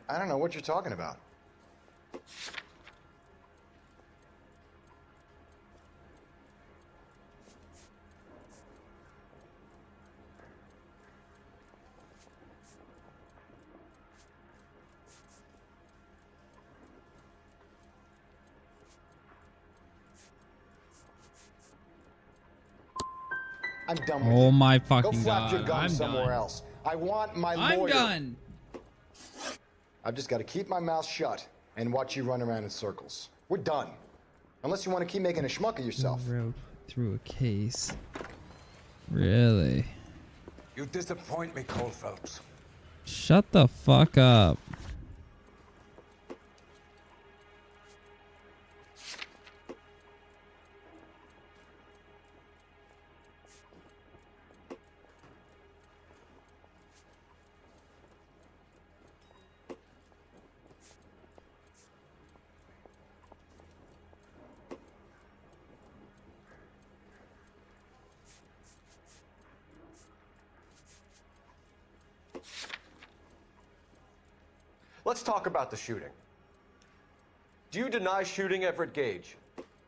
I don't know what you're talking about. I'm done with Oh you. my fucking Go flap god. your gum I'm somewhere done. else. I want my I'm lawyer. done. I've just got to keep my mouth shut and watch you run around in circles. We're done. Unless you want to keep making a schmuck of yourself. Wrote through a case. Really? You disappoint me, Cole Phelps. Shut the fuck up. Let's talk about the shooting. Do you deny shooting Everett Gage?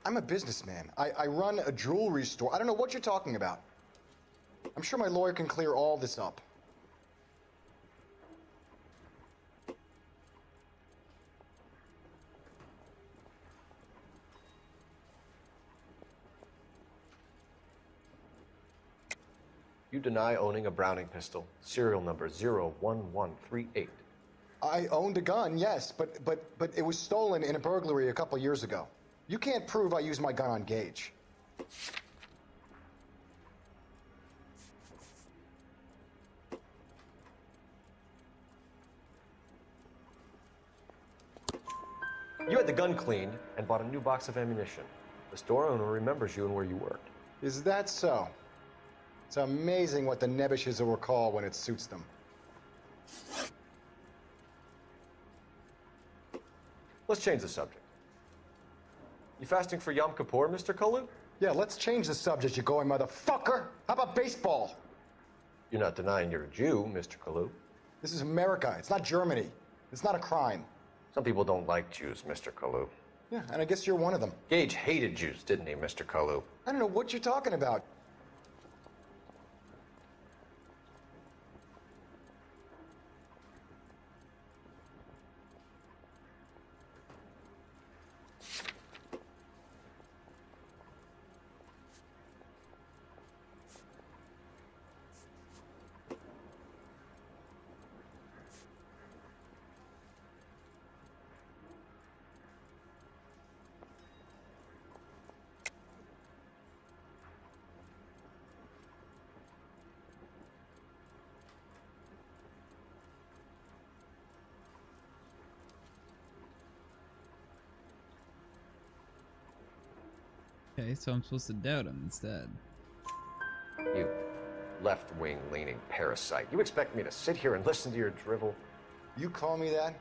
I'm a businessman. I run a jewelry store. I don't know what you're talking about. I'm sure my lawyer can clear all this up. You deny owning a Browning pistol, serial number 01138. I owned a gun, yes, but it was stolen in a burglary a couple years ago. You can't prove I used my gun on Gage. You had the gun cleaned and bought a new box of ammunition. The store owner remembers you and where you worked. Is that so? It's amazing what the nebbishes will recall when it suits them. Let's change the subject. You fasting for Yom Kippur, Mr. Kalu? Yeah, let's change the subject, you going motherfucker. How about baseball? You're not denying you're a Jew, Mr. Kalu. This is America. It's not Germany. It's not a crime. Some people don't like Jews, Mr. Kalu. Yeah, and I guess you're one of them. Gage hated Jews, didn't he, Mr. Kalu? I don't know what you're talking about. Okay, so I'm supposed to doubt him instead. You left-wing leaning parasite. You expect me to sit here and listen to your drivel? You call me that?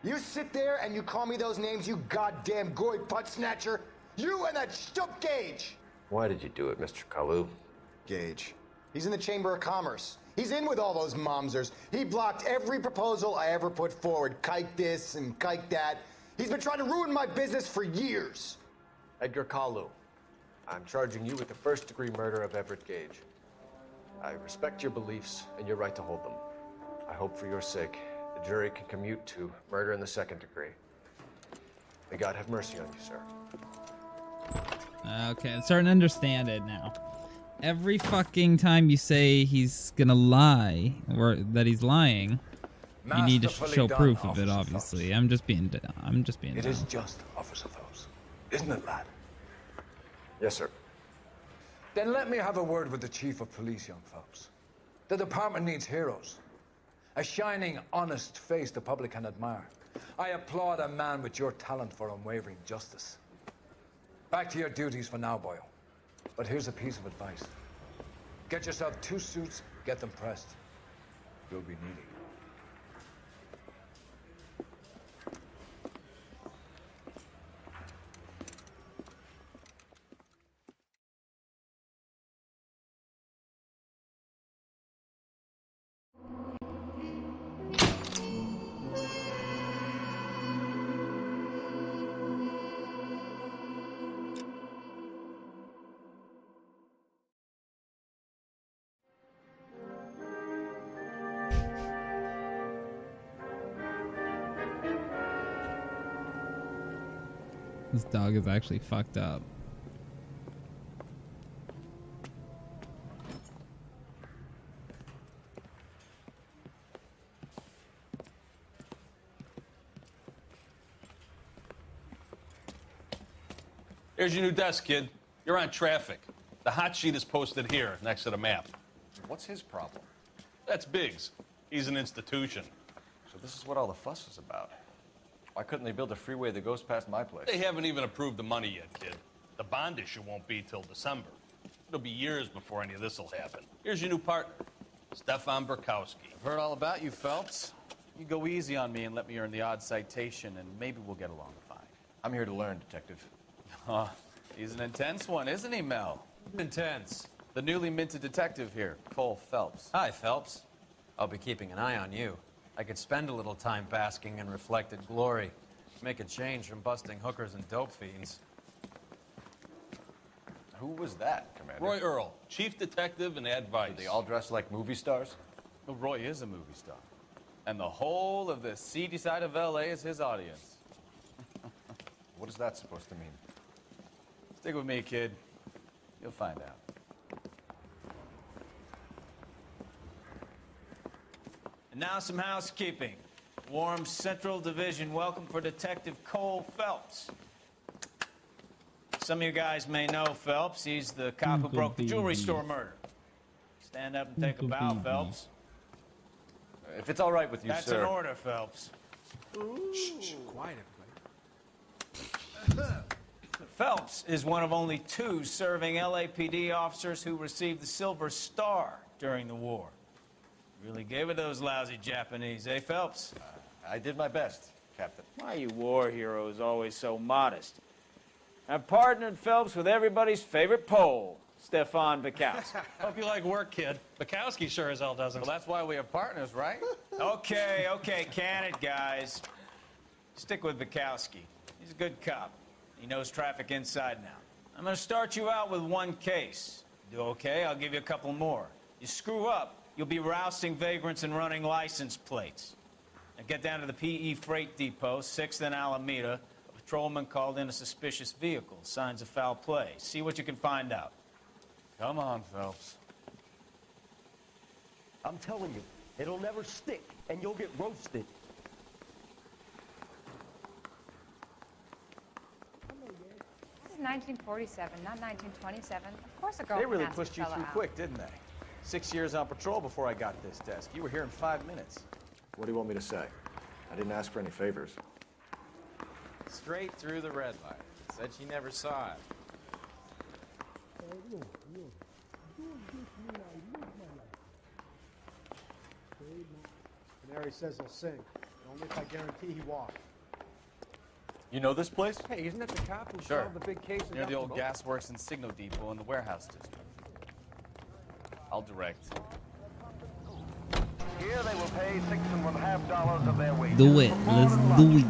You sit there and you call me those names, you goddamn goy putt snatcher? You and that stup Gage! Why did you do it, Mr. Kalu? Gage. He's in the Chamber of Commerce. He's in with all those momsers. He blocked every proposal I ever put forward. Kike this and kike that. He's been trying to ruin my business for years. Edgar Kalu, I'm charging you with the first-degree murder of Everett Gage. I respect your beliefs and your right to hold them. I hope for your sake the jury can commute to murder in the second degree. May God have mercy on you, sir. Okay, I'm starting to understand it now. Every fucking time you say he's gonna lie, or that he's lying, you need to show proof of it, obviously. I'm just being It is just, Officer Phelps. Isn't it, lad? Yes, sir. Then let me have a word with the Chief of Police, young Phelps. The department needs heroes. A shining, honest face the public can admire. I applaud a man with your talent for unwavering justice. Back to your duties for now, Boyle. But here's a piece of advice. Get yourself 2 suits, get them pressed. You'll be needy. This dog is actually fucked up. Here's your new desk, kid. You're on traffic. The hot sheet is posted here, next to the map. What's his problem? That's Biggs. He's an institution. So this is what all the fuss is about. Why couldn't they build a freeway that goes past my place? They haven't even approved the money yet, kid. The bond issue won't be till December. It'll be years before any of this will happen. Here's your new partner, Stefan Burkowski. I've heard all about you, Phelps. You go easy on me and let me earn the odd citation, and maybe we'll get along fine. I'm here to learn, Detective. Oh, he's an intense one, isn't he, Mel? Intense. The newly minted detective here, Cole Phelps. Hi, Phelps. I'll be keeping an eye on you. I could spend a little time basking in reflected glory. Make a change from busting hookers and dope fiends. Who was that, Commander? Roy Earl, chief detective and advice. Do they all dress like movie stars? Well, Roy is a movie star. And the whole of the seedy side of L.A. is his audience. What is that supposed to mean? Stick with me, kid. You'll find out. And now some housekeeping. Warm Central Division welcome for Detective Cole Phelps. Some of you guys may know Phelps. He's the cop who broke the jewelry store murder. Stand up and take a bow, Phelps. If it's all right with you, That's sir. That's an order, Phelps. Shh, quiet, everybody. Phelps is one of only 2 serving LAPD officers who received the Silver Star during the war. Really gave it those lousy Japanese, eh, Phelps? I did my best, Captain. Why are you war heroes always so modest? I've partnered Phelps with everybody's favorite Pole, Stefan Burkowski. Hope you like work, kid. Bukowski sure as hell doesn't. Well, that's why we have partners, right? Okay, can it, guys. Stick with Burkowski. He's a good cop. He knows traffic inside now. I'm going to start you out with 1 case. Do okay? I'll give you a couple more. You screw up, you'll be rousting vagrants and running license plates. Now get down to the PE Freight Depot, 6th and Alameda. A patrolman called in a suspicious vehicle. Signs of foul play. See what you can find out. Come on, Phelps. I'm telling you, it'll never stick, and you'll get roasted. This is 1947, not 1927. Of course a girl They can really ask a pushed you fella through out. quick, didn't they? 6 years on patrol before I got this desk. You were here in 5 minutes. What do you want me to say? I didn't ask for any favors. Straight through the red light. Said she never saw it. Canary says he'll sing, but only if I guarantee he walks. You know this place? Hey, isn't that the cop who Sure. solved the big case? Near the old gasworks and signal depot in the warehouse district. I'll direct. Here they will pay $6.50 of their wages. Do it. Let's do it.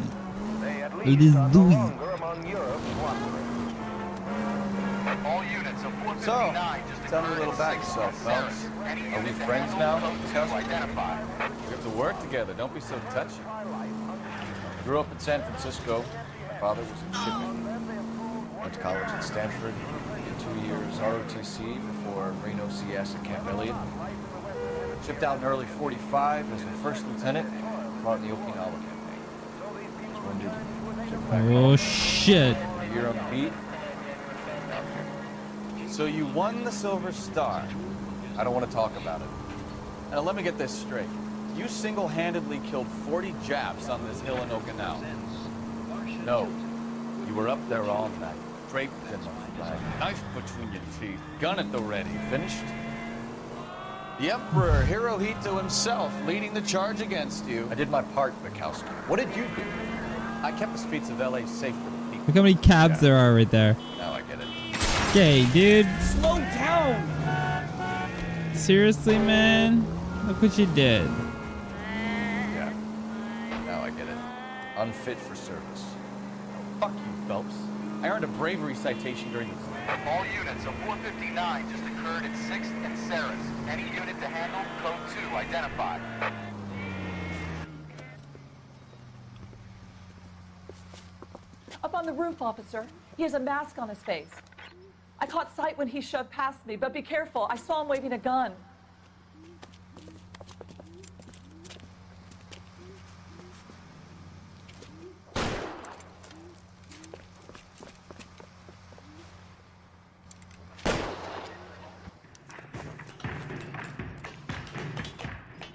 They at Let's least are no do it. longer among Europe's wanderers. All units of 459 just Tell me a little about yourself, Phelps. Are we friends now? We have to work together. Don't be so touchy. I grew up in San Francisco. My father was a shipman. Went to college at Stanford. 2 years ROTC before Reno CS at Camp Elliott. Shipped out in early 45 as a first lieutenant, fought in the Okinawa campaign. Was wounded, shipped back Oh home. shit. A year on the beat. So you won the Silver Star. I don't want to talk about it. Now let me get this straight. You single-handedly killed 40 Japs on this hill in Okinawa. No. You were up there all night, draped in the flag, knife between your teeth, gun at the ready. Finished? The Emperor Hirohito himself leading the charge against you. I did my part, Bukowski. What did you do? I kept the streets of LA safe for the people. Look how many cabs there are right there. Now I get it. Okay, dude. Slow down! Seriously, man? Look what you did. Yeah. Now I get it. Unfit for service. Oh, fuck you, Phelps. I earned a bravery citation during the... All units, a 459 just occurred at 6th and Saris. Any unit to handle, code 2 identified. Up on the roof, officer. He has a mask on his face. I caught sight when he shoved past me, but be careful. I saw him waving a gun.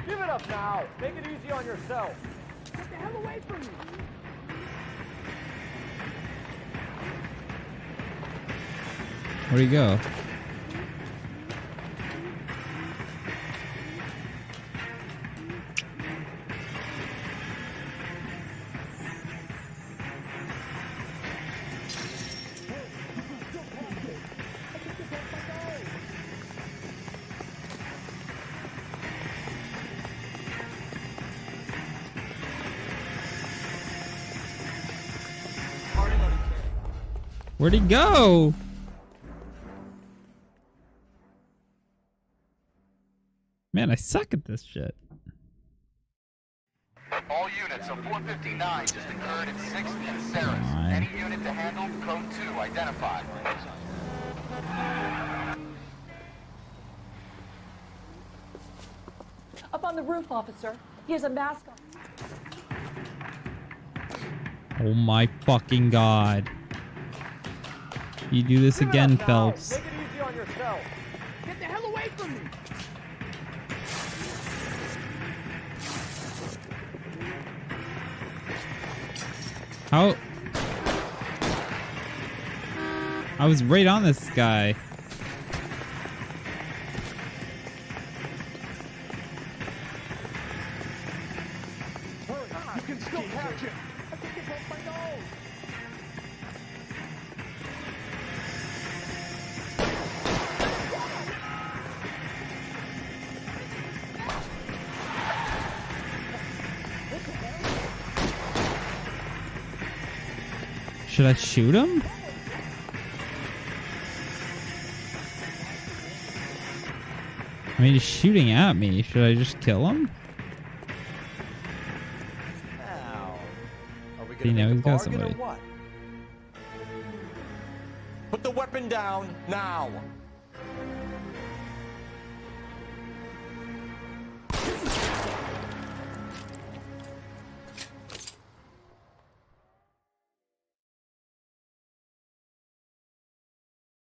Give it up now. Make it easy on yourself. Get the hell away from me. Where'd he go? Where'd he go? Man, I suck at this shit. All units, a 459 just occurred at 6th and Saris. Any unit to handle, code 2 identified. Up on the roof, officer. He has a mask on. Oh my fucking god. You do this again, Phelps. Take it easy on yourself. Get the hell away from me. How? I was right on this guy. You can still catch him. I think it broke my nose. Should I shoot him? I mean, he's shooting at me. Should I just kill him? Now, are we See, now gonna he's make a got bargain or somebody. what? Put the weapon down now.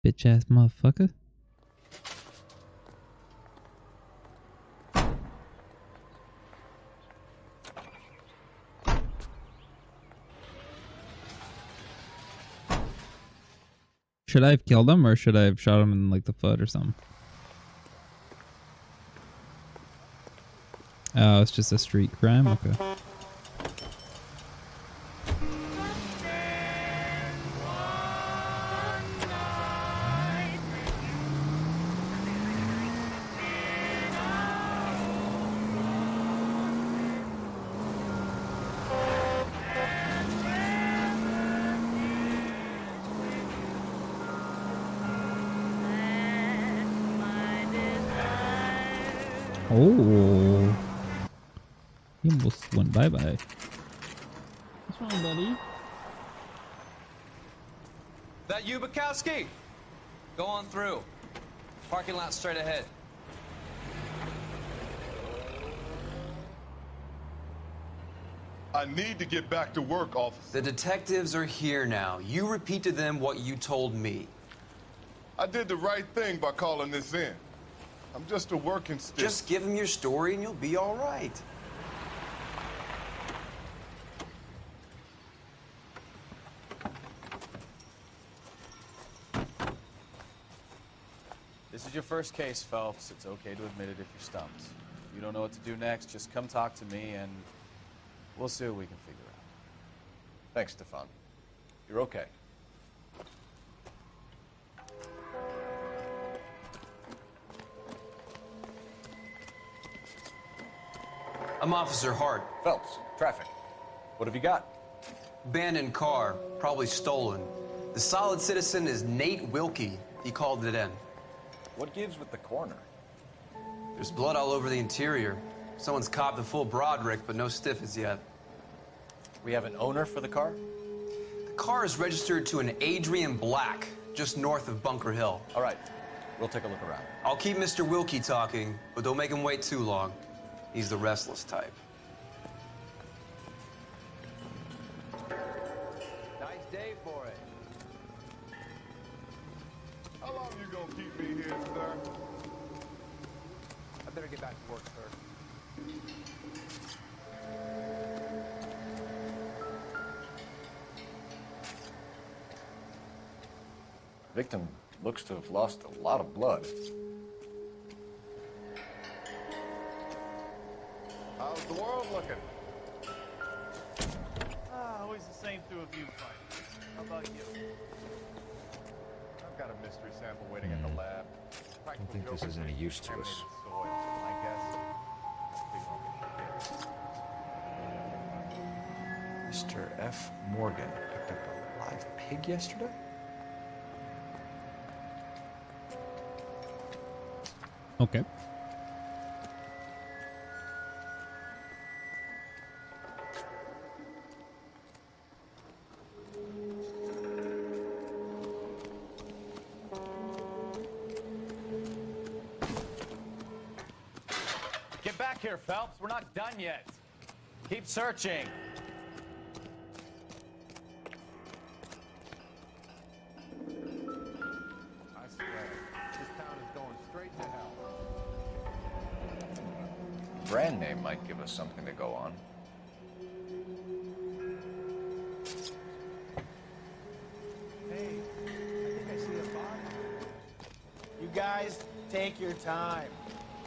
Bitch ass motherfucker. Should I have killed him or should I have shot him in like the foot or something? Oh, it's just a street crime? Okay. Oh. He almost went bye-bye. What's wrong, buddy? That you, Bukowski? Go on through. Parking lot straight ahead. I need to get back to work, officer. The detectives are here now. You repeat to them what you told me. I did the right thing by calling this in. I'm just a working stick. Just give them your story and you'll be all right. This is your first case, Phelps. It's okay to admit it if you're stumped. If you don't know what to do next, just come talk to me and we'll see what we can figure out. Thanks, Stefan. You're okay. I'm Officer Hart. Phelps, traffic. What have you got? Abandoned car, probably stolen. The solid citizen is Nate Wilkie. He called it in. What gives with the coroner? There's blood all over the interior. Someone's copped the full Broderick, but no stiff as yet. We have an owner for the car? The car is registered to an Adrian Black, just north of Bunker Hill. All right, we'll take a look around. I'll keep Mr. Wilkie talking, but don't make him wait too long. He's the restless type. Nice day for it. How long you gonna keep me here, sir? I better get back to work, sir. Victim looks to have lost a lot of blood. How's the world looking? Always the same through a viewfinder. How about you? I've got a mystery sample waiting in the lab. I don't think this is any use to us. Soil, I guess. Mr. F. Morgan picked up a live pig yesterday? Okay. Get back here, Phelps. We're not done yet. Keep searching. I swear, this town is going straight to hell. Brand name might give us something to go on. Hey, I think I see a body. You guys, take your time.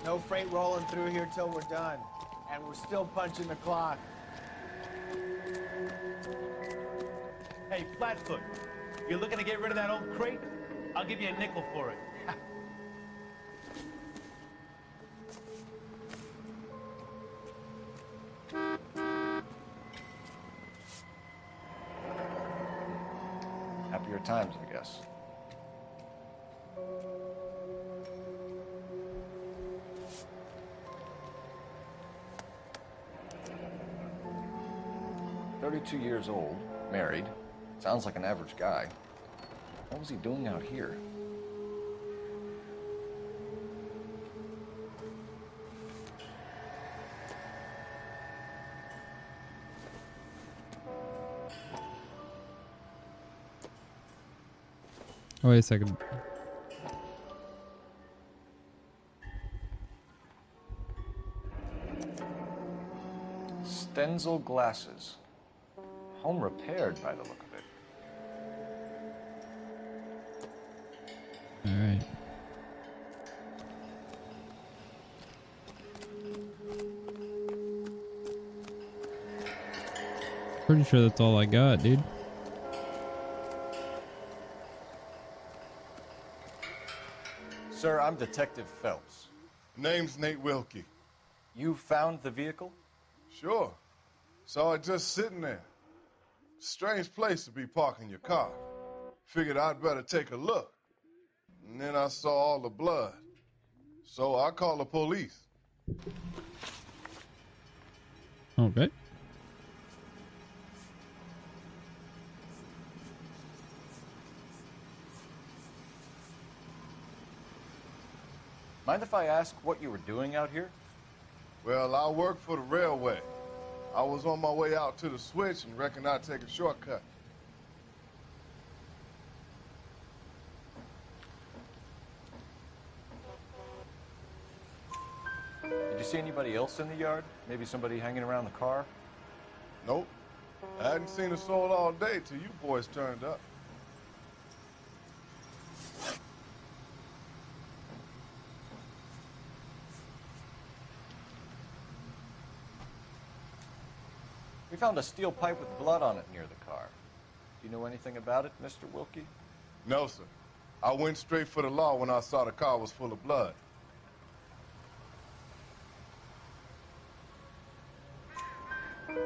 No freight rolling through here till we're done. And we're still punching the clock. Hey, Flatfoot, you're looking to get rid of that old crate? I'll give you a nickel for it. Happier times, I guess. "32 years old, married, sounds like an average guy. What was he doing out here?" Oh, wait a second. Stenzel glasses. Home repaired by the look of it. All right. Pretty sure that's all I got, dude. Sir, I'm Detective Phelps. Name's Nate Wilkie. You found the vehicle? Sure. Saw it just sitting there. Strange place to be parking your car. Figured I'd better take a look. And then I saw all the blood. So I called the police. Okay. Mind if I ask what you were doing out here? Well, I work for the railway. I was on my way out to the switch and reckoned I'd take a shortcut. Did you see anybody else in the yard? Maybe somebody hanging around the car? Nope. I hadn't seen a soul all day till you boys turned up. We found a steel pipe with blood on it near the car. Do you know anything about it, Mr. Wilkie? No, sir. I went straight for the law when I saw the car was full of blood.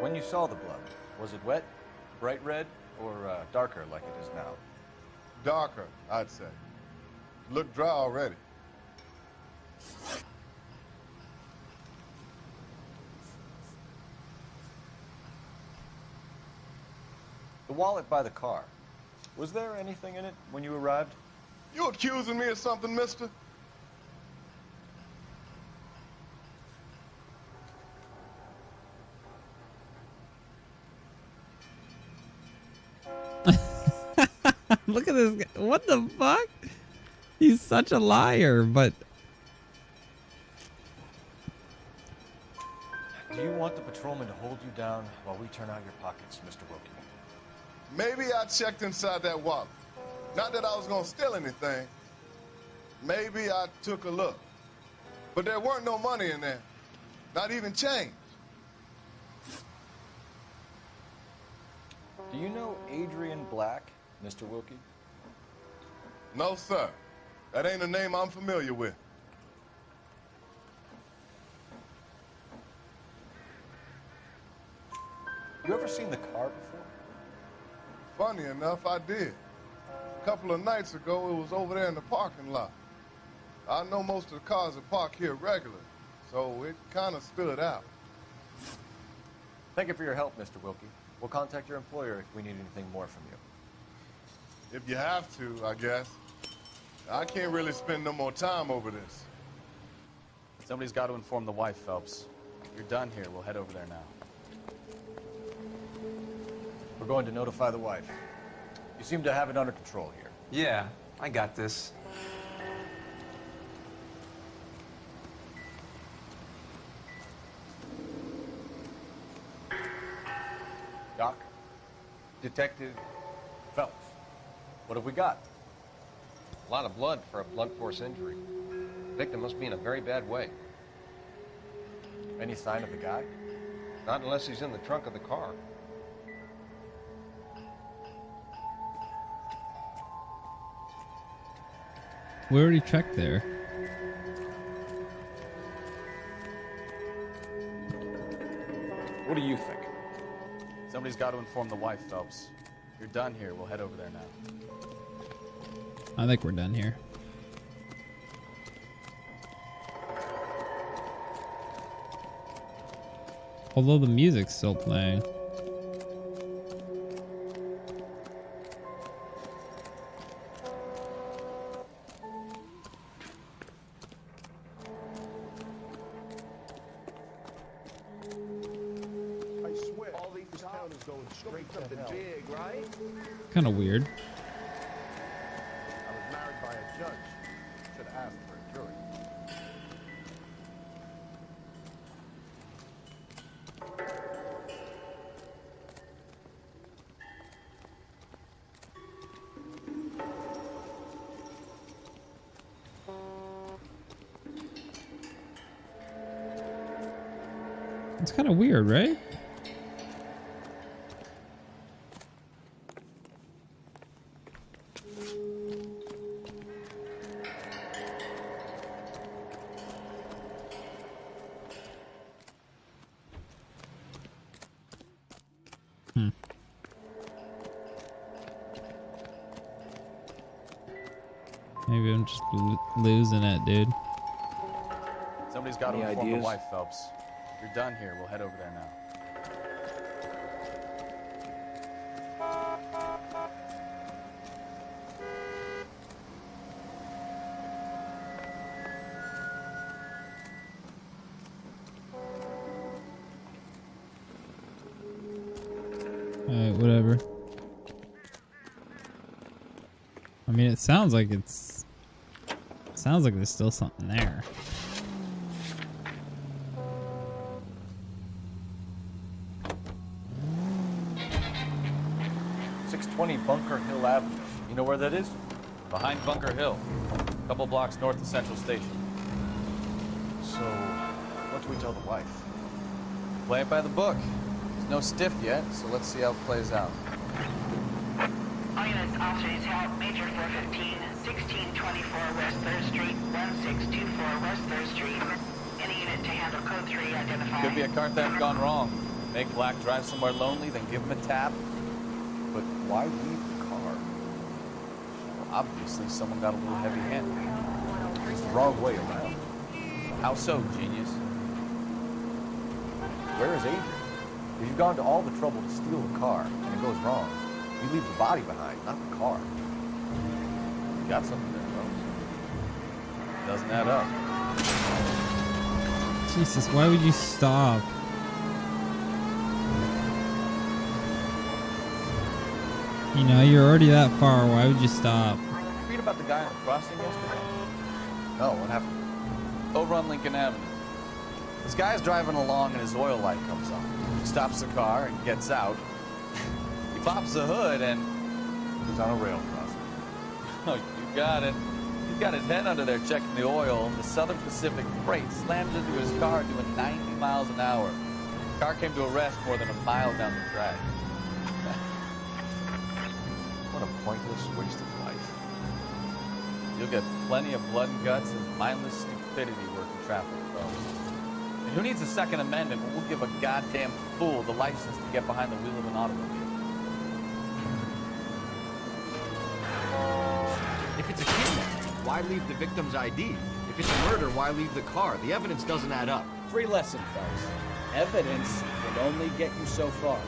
When you saw the blood, was it wet, bright red, or darker like it is now? Darker, I'd say. Looked dry already. The wallet by the car. Was there anything in it when you arrived? You accusing me of something, mister? Look at this guy. What the fuck? He's such a liar, but... Do you want the patrolman to hold you down while we turn out your pockets, Mr. Wilkie? Maybe I checked inside that wallet. Not that I was gonna steal anything. Maybe I took a look. But there weren't no money in there. Not even change. Do you know Adrian Black, Mr. Wilkie? No, sir. That ain't a name I'm familiar with. You ever seen the car before? Funny enough, I did. A couple of nights ago, it was over there in the parking lot. I know most of the cars are parked here regularly, so it kind of stood out. Thank you for your help, Mr. Wilkie. We'll contact your employer if we need anything more from you. If you have to, I guess. I can't really spend no more time over this. Somebody's got to inform the wife, Phelps. If you're done here, we'll head over there now. We're going to notify the wife. You seem to have it under control here. Yeah, I got this. Doc? Detective Phelps. What have we got? A lot of blood for a blunt force injury. The victim must be in a very bad way. Any sign of the guy? Not unless he's in the trunk of the car. We already checked there. What do you think? Somebody's got to inform the wife, Phelps. If you're done here, we'll head over there now. I think we're done here. Although the music's still playing. I swear, this town is going straight to hell. Big, right? Kind of weird. I was married by a judge. Should have asked for a jury. It's kind of weird, right? Maybe I'm just losing it, dude. Somebody's got to Any inform ideas? the wife, Phelps. If you're done here, we'll head over there now. I mean, it sounds like it's... Sounds like there's still something there. Bunker Hill Avenue. You know where that is? Behind Bunker Hill. A couple blocks north of Central Station. So, what do we tell the wife? Play it by the book. There's no stiff yet, so let's see how it plays out. All units, officers help. Major 415, 1624 West 3rd Street, 1624 West 3rd Street. Any unit to handle code 3 identified. Could be a car theft gone wrong. Make Black drive somewhere lonely, then give him a tap. But why leave the car? Well, obviously, someone got a little heavy-handed. It's the wrong way around. How so, genius? Where is Adrian? If you've gone to all the trouble to steal the car, and it goes wrong, you leave the body behind, not the car. You got something there, folks. Doesn't add up. Jesus, why would you stop? You know, you're already that far. Why would you stop? Read about the guy on the crossing yesterday? No, what happened? Over on Lincoln Avenue. This guy's driving along and his oil light comes on. He stops the car and gets out. He pops the hood and... he's on a rail crossing. Oh, you got it. He's got his head under there checking the oil, and the Southern Pacific freight slams into his car doing 90 miles an hour. The car came to a rest more than a mile down the track. What a pointless waste of life. You'll get plenty of blood and guts and mindless stupidity working traffic, folks. And who needs a Second Amendment when we'll give a goddamn fool the license to get behind the wheel of an automobile? If it's a kidnapping, why leave the victim's ID? If it's a murder, why leave the car? The evidence doesn't add up. Free lesson, folks. Evidence will only get you so far.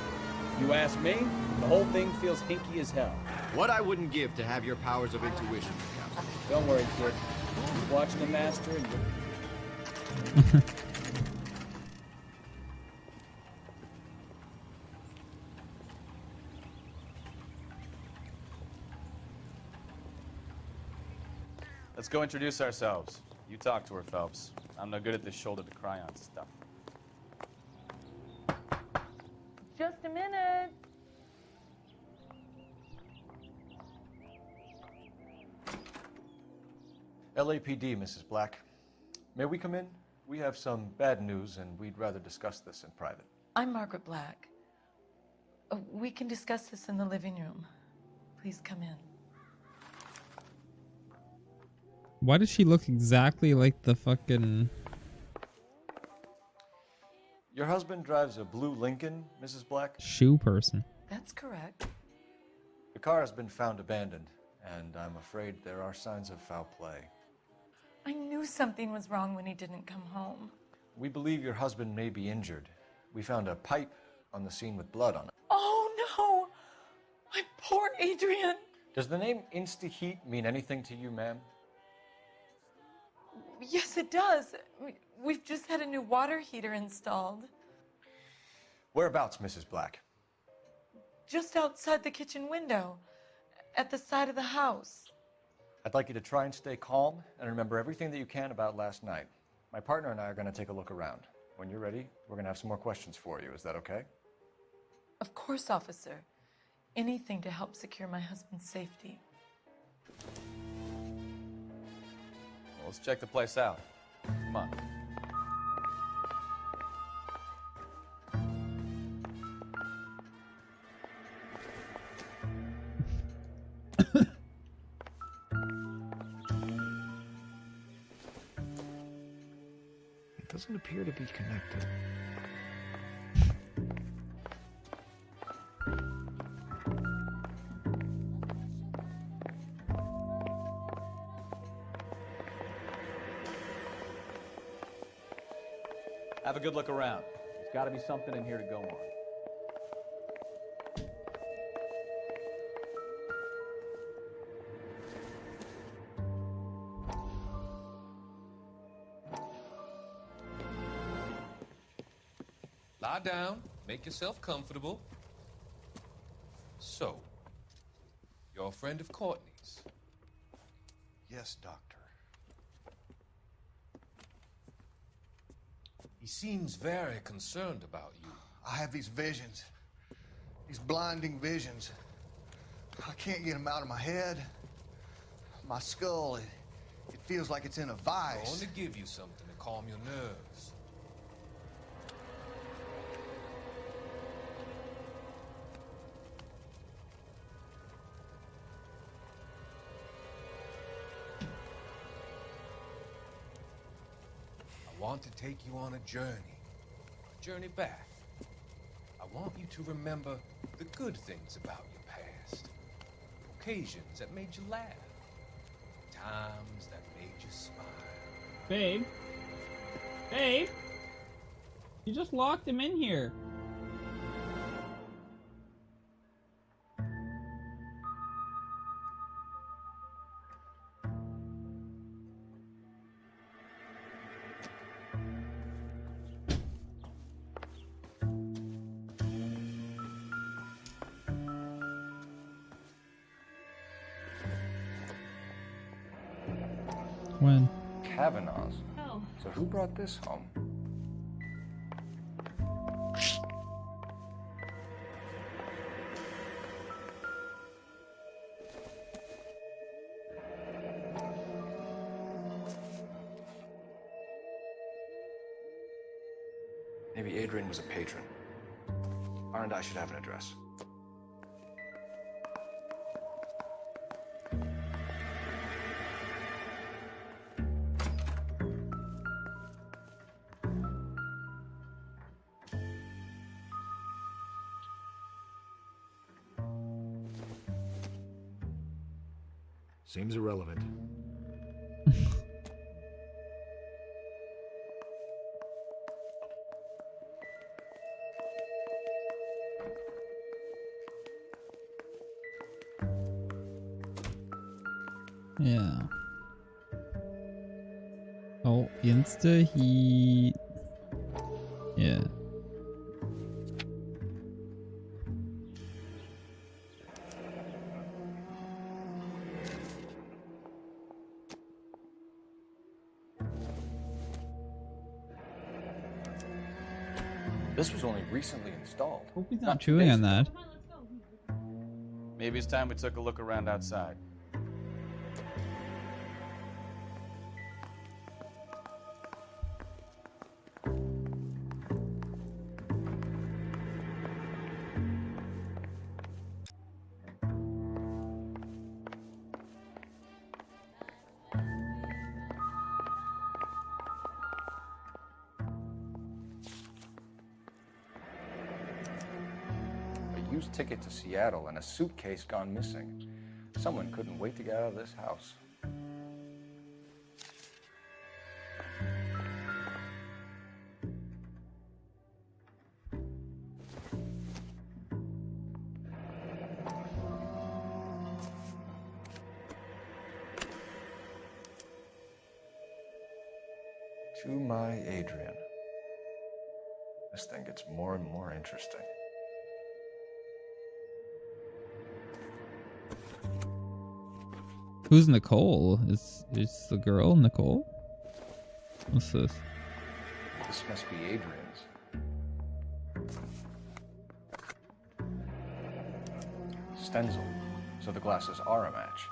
You ask me, the whole thing feels hinky as hell. What I wouldn't give to have your powers of intuition, Captain. Don't worry, kid. Keep watching the master and you'll... Let's go introduce ourselves. You talk to her, Phelps. I'm no good at this shoulder-to-cry-on stuff. Just a minute. LAPD, Mrs. Black. May we come in? We have some bad news, and we'd rather discuss this in private. I'm Margaret Black. We can discuss this in the living room. Please come in. Why does she look exactly like the fucking... Your husband drives a blue Lincoln, Mrs. Black? shoe person? That's correct. The car has been found abandoned, and I'm afraid there are signs of foul play. I knew something was wrong when he didn't come home. We believe your husband may be injured. We found a pipe on the scene with blood on it. Oh no! My poor Adrian! Does the name Insta-Heat mean anything to you, ma'am? Yes, it does. We've just had a new water heater installed. Whereabouts, Mrs. Black? Just outside the kitchen window, at the side of the house. I'd like you to try and stay calm and remember everything that you can about last night. My partner and I are going to take a look around. When you're ready, we're going to have some more questions for you. Is that okay? Of course, officer. Anything to help secure my husband's safety. Well, let's check the place out. Come on. It doesn't appear to be connected. Have a good look around. There's got to be something in here to go on. Lie down, make yourself comfortable. So, you're a friend of Courtney's. Yes, Doctor. He seems very concerned about you. I have these visions. These blinding visions. I can't get them out of my head. My skull, it feels like it's in a vice. I want to give you something to calm your nerves. I want to take you on a journey back. I want you to remember the good things about your past. Occasions that made you laugh. Times that made you smile. Babe? Babe? You just locked him in here. When? Kavanaugh's. Oh. So who brought this home? Maybe Adrian was a patron. R&I should have an address. Seems irrelevant. Yeah. Oh, Insta heat. Yeah. This was only recently installed. Hope he's not chewing on that. Maybe it's time we took a look around outside. A used ticket to Seattle and a suitcase gone missing. Someone couldn't wait to get out of this house. To my Adrian. This thing gets more and more interesting. Who's Nicole? Is the girl Nicole? What's this? This must be Adrian's. Stencil, so the glasses are a match.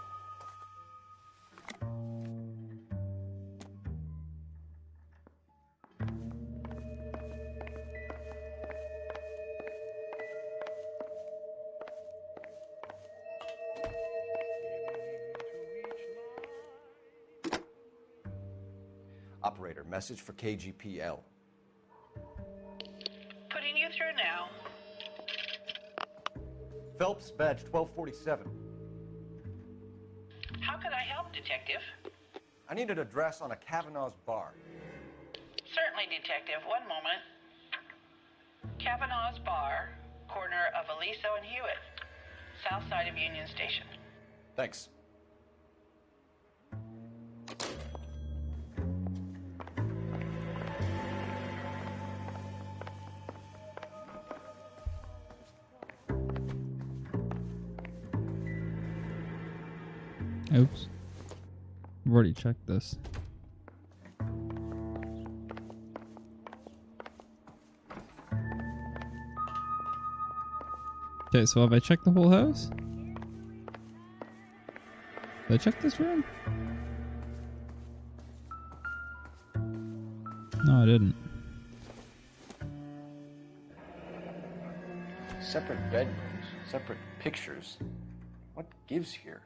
Operator, message for KGPL. Putting you through now. Phelps, badge 1247. How can I help, Detective? I need an address on a Kavanaugh's bar. Certainly, Detective. One moment. Kavanaugh's Bar, corner of Aliso and Hewitt, south side of Union Station. Thanks. Oops. I've already checked this. Okay, so have I checked the whole house? Did I check this room? No, I didn't. Separate bedrooms, separate pictures. What gives here?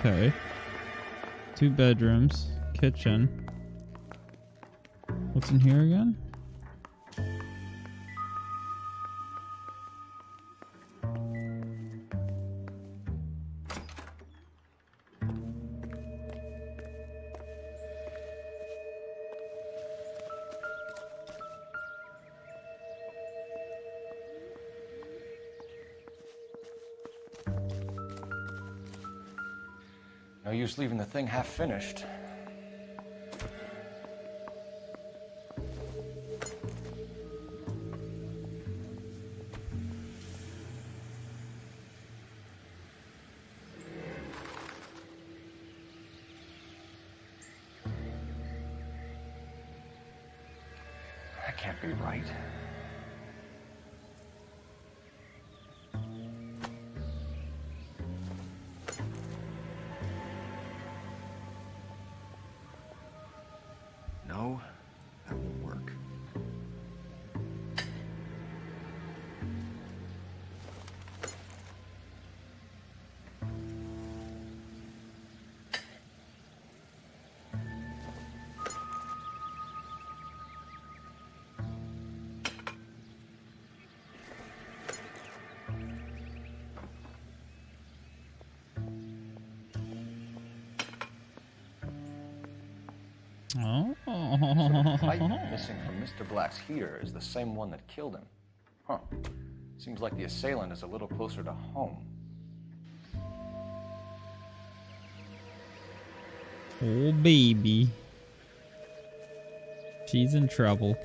Okay. 2 bedrooms, kitchen. What's in here again? No use leaving the thing half finished. That can't be right. No, that won't work. Oh. So the pipe missing from Mr. Black's heater is the same one that killed him. Huh. Seems like the assailant is a little closer to home. Oh, baby. She's in trouble.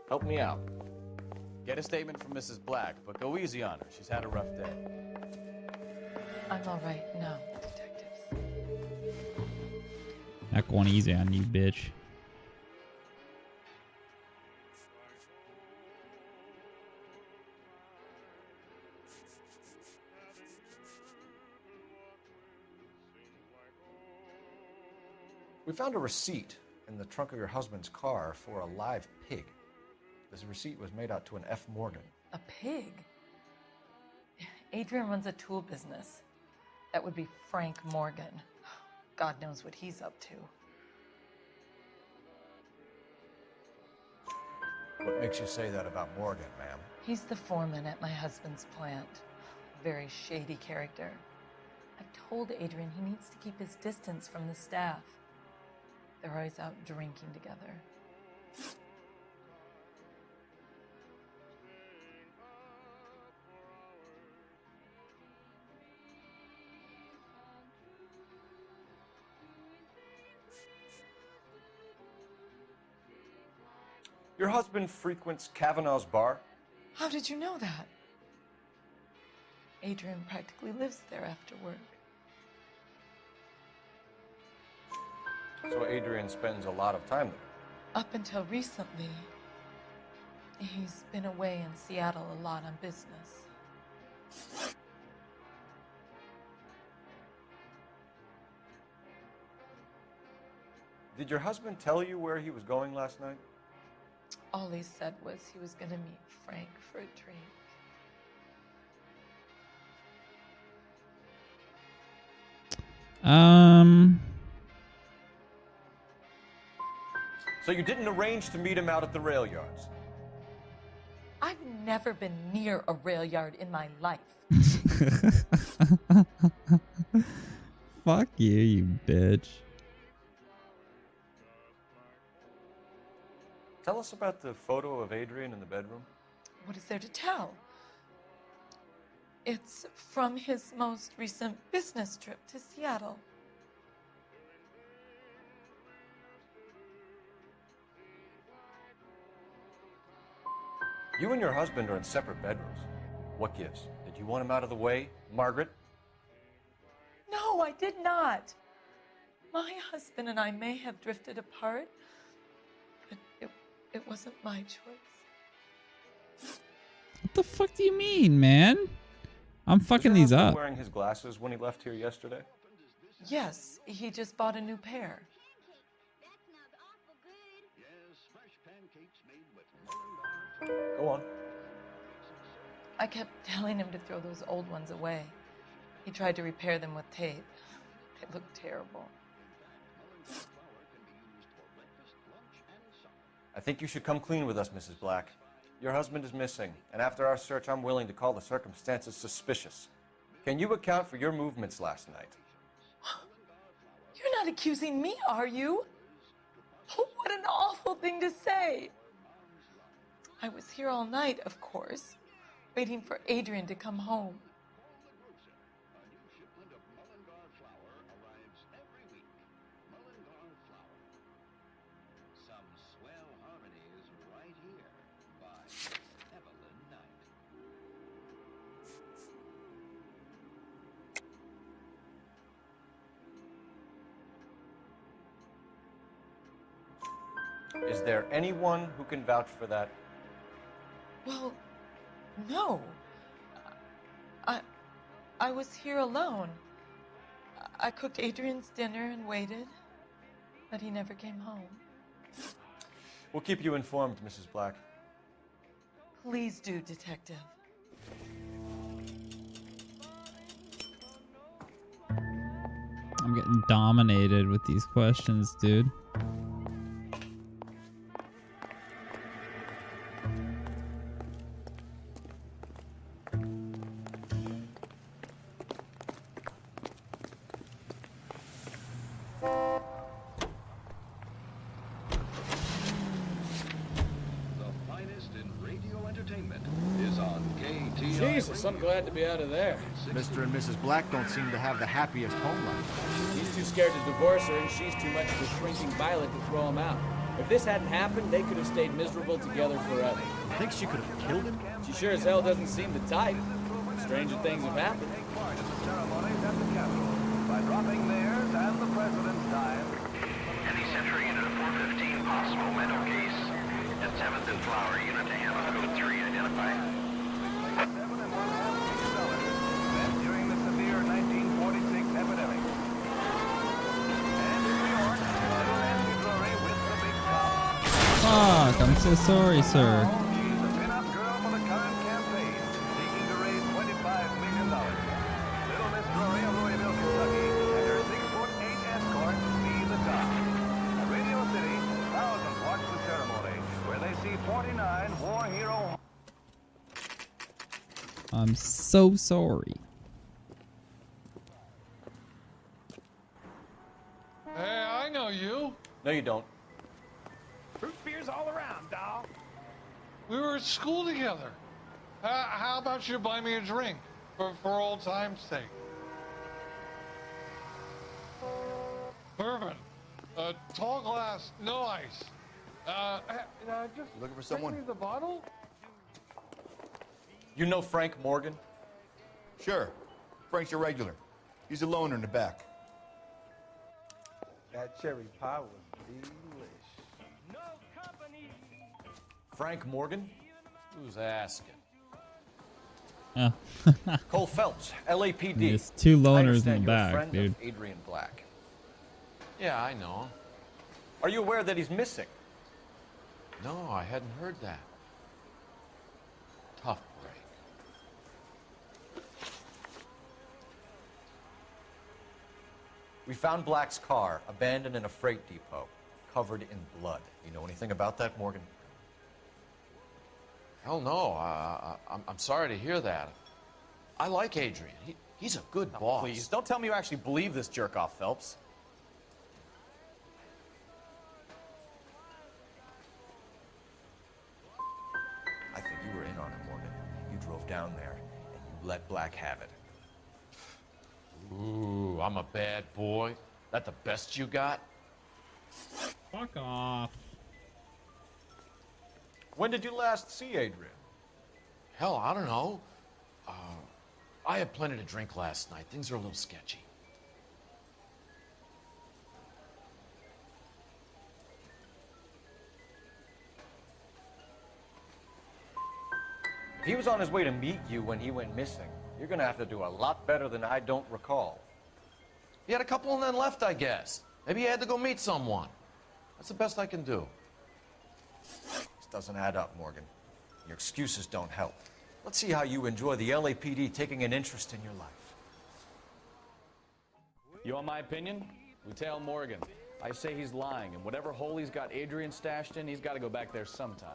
Help me out. Get a statement from Mrs. Black, but go easy on her. She's had a rough day. I'm all right now, detectives. Not going easy on you, bitch. We found a receipt in the trunk of your husband's car for a live pig. This receipt was made out to an F. Morgan. A pig? Adrian runs a tool business. That would be Frank Morgan. God knows what he's up to. What makes you say that about Morgan, ma'am? He's the foreman at my husband's plant. Very shady character. I've told Adrian he needs to keep his distance from the staff. They're always out drinking together. Your husband frequents Kavanaugh's bar? How did you know that? Adrian practically lives there after work. So Adrian spends a lot of time there. Up until recently, He's been away in Seattle a lot on business. Did your husband tell you where he was going last night? All he said was he was going to meet Frank for a drink. So you didn't arrange to meet him out at the rail yards? I've never been near a rail yard in my life. Fuck you, you bitch. Tell us about the photo of Adrian in the bedroom. What is there to tell? It's from his most recent business trip to Seattle. You and your husband are in separate bedrooms. What gives? Did you want him out of the way, Margaret? No, I did not. My husband and I may have drifted apart, but it wasn't my choice. What the fuck do you mean, man? I'm fucking Was these your husband up. wearing his glasses when he left here yesterday? Yes, he just bought a new pair. Go on. I kept telling him to throw those old ones away. He tried to repair them with tape. They looked terrible. I think you should come clean with us, Mrs. Black. Your husband is missing, and after our search, I'm willing to call the circumstances suspicious. Can you account for your movements last night? You're not accusing me, are you? Oh, what an awful thing to say. I was here all night, of course, waiting for Adrian to come home. Is there anyone who can vouch for that? Well, no. I was here alone. I cooked Adrian's dinner and waited, but he never came home. We'll keep you informed, Mrs. Black. Please do, Detective. I'm getting dominated with these questions, dude. Jesus, I'm glad to be out of there. Mr. and Mrs. Black don't seem to have the happiest home life. He's too scared to divorce her, and she's too much of a shrinking violet to throw him out. If this hadn't happened, they could have stayed miserable together forever. You think she could have killed him? She sure as hell doesn't seem the type. Stranger things have happened. By dropping theirs and the president's dime. Heavy Century unit of 415, possible mental case. At 7th and Flower, unit to handle code 3 identified. During the severe 1946 epidemic. And in New York, little Nancy Drury with the big top. Fuck, I'm so sorry, sir. She's a pin-up girl for the current campaign, seeking to raise $25 million. Little Miss Drury of Louisville, Kentucky, and her 6'8" escort see the top. At Radio City, thousands watch the ceremony, where they see 49 war hero. I'm so sorry. Hey, I know you. No, you don't. Fruit beers all around, doll. We were at school together. How about you buy me a drink for old time's sake? Bourbon. Tall glass, no ice. Just Looking for someone? bring me the bottle? You know Frank Morgan? Sure. Frank's your regular. He's a loner in the back. That cherry pie was delish. Frank Morgan? Who's asking? Oh. Cole Phelps, LAPD. There's two I loners in understand the you're a back, friend dude. of Adrian Black. Yeah, I know him. Are you aware that he's missing? No, I hadn't heard that. Tough break. We found Black's car abandoned in a freight depot, covered in blood. You know anything about that, Morgan? Hell no. I'm sorry to hear that. I like Adrian. He's a good boss. Please, don't tell me you actually believe this jerk-off, Phelps. I think you were in on it, Morgan. You drove down there, and you let Black have it. Ooh, I'm a bad boy. That the best you got? Fuck off. When did you last see Adrian? Hell, I don't know. I had plenty to drink last night. Things are a little sketchy. If he was on his way to meet you when he went missing, you're gonna have to do a lot better than I don't recall. He had a couple and then left, I guess. Maybe he had to go meet someone. That's the best I can do. This doesn't add up, Morgan. Your excuses don't help. Let's see how you enjoy the LAPD taking an interest in your life. You want my opinion? Lieutenant Morgan. I say he's lying, and whatever hole he's got Adrian stashed in, he's got to go back there sometime.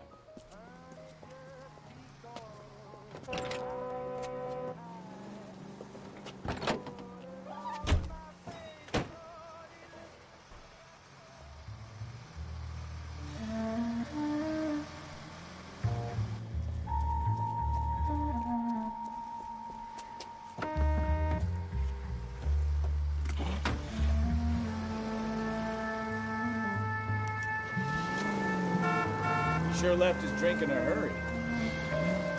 Sure left his drink in a hurry.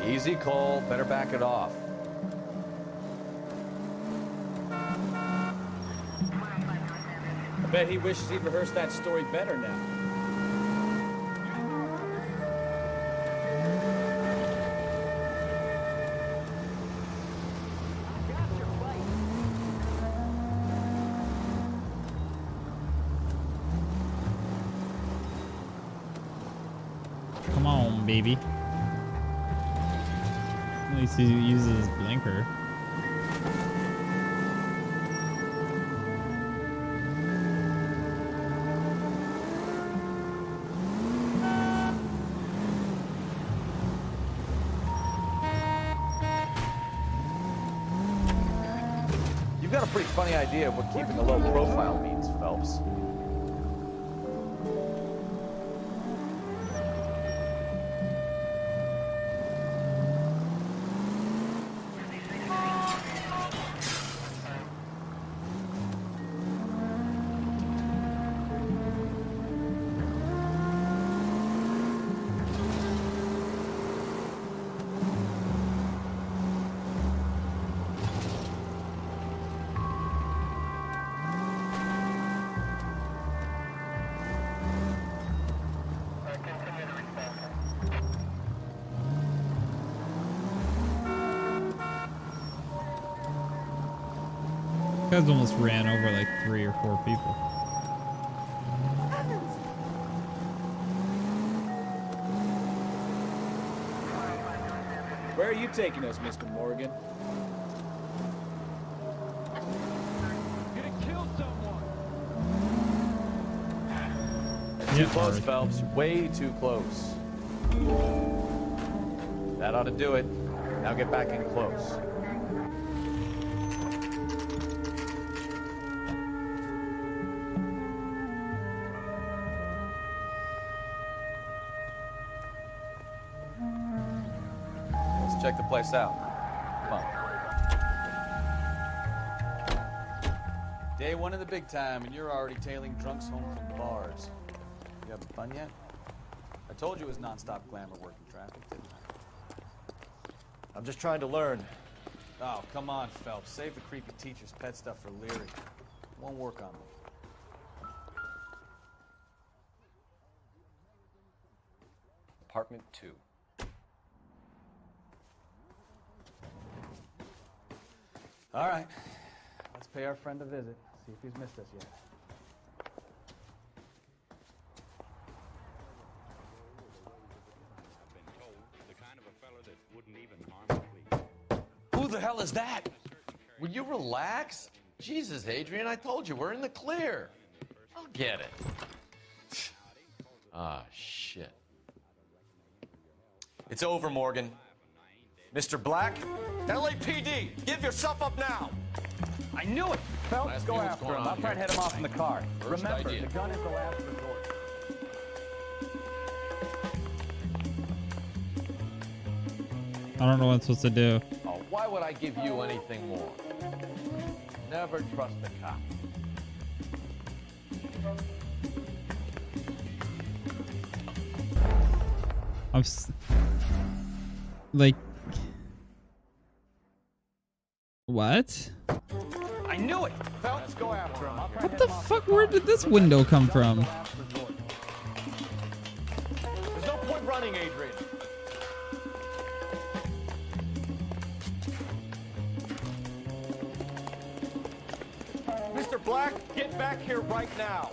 Easy, Cole. Better back it off. I bet he wishes he'd rehearsed that story better now. Come on, baby. At least he uses his blinker. You've got a pretty funny idea of what keeping a low profile means, Phelps. Guys almost ran over like 3 or 4 people. Where are you taking us, Mr. Morgan? Too close, Phelps. Way too close. That ought to do it. Now get back in close. Let's check the place out. Come on. Day one of the big time, and you're already tailing drunks home from bars. You having fun yet? I told you it was nonstop glamour working traffic, didn't I? I'm just trying to learn. Oh, come on, Phelps. Save the creepy teacher's pet stuff for Leary. It won't work on me. Apartment 2. All right. Let's pay our friend a visit. See if he's missed us yet. Who the hell is that? Will you relax? Jesus, Adrian, I told you, we're in the clear. I'll get it. Ah, shit. It's over, Morgan. Mr. Black, LAPD, give yourself up now. I knew it! Phelps, Ask go me what's after going him. on I'll try and here. head him off in the car. First Remember, idea. the gun is the last resort. I don't know what I'm supposed to do. Oh, why would I give you anything more? Never trust a cop. Like, what? I knew it! Phelps, go after him. I'll try and What head the him off fuck? in the Where car. did this window come from? There's no point running, Adrian. Mr. Black, get back here right now.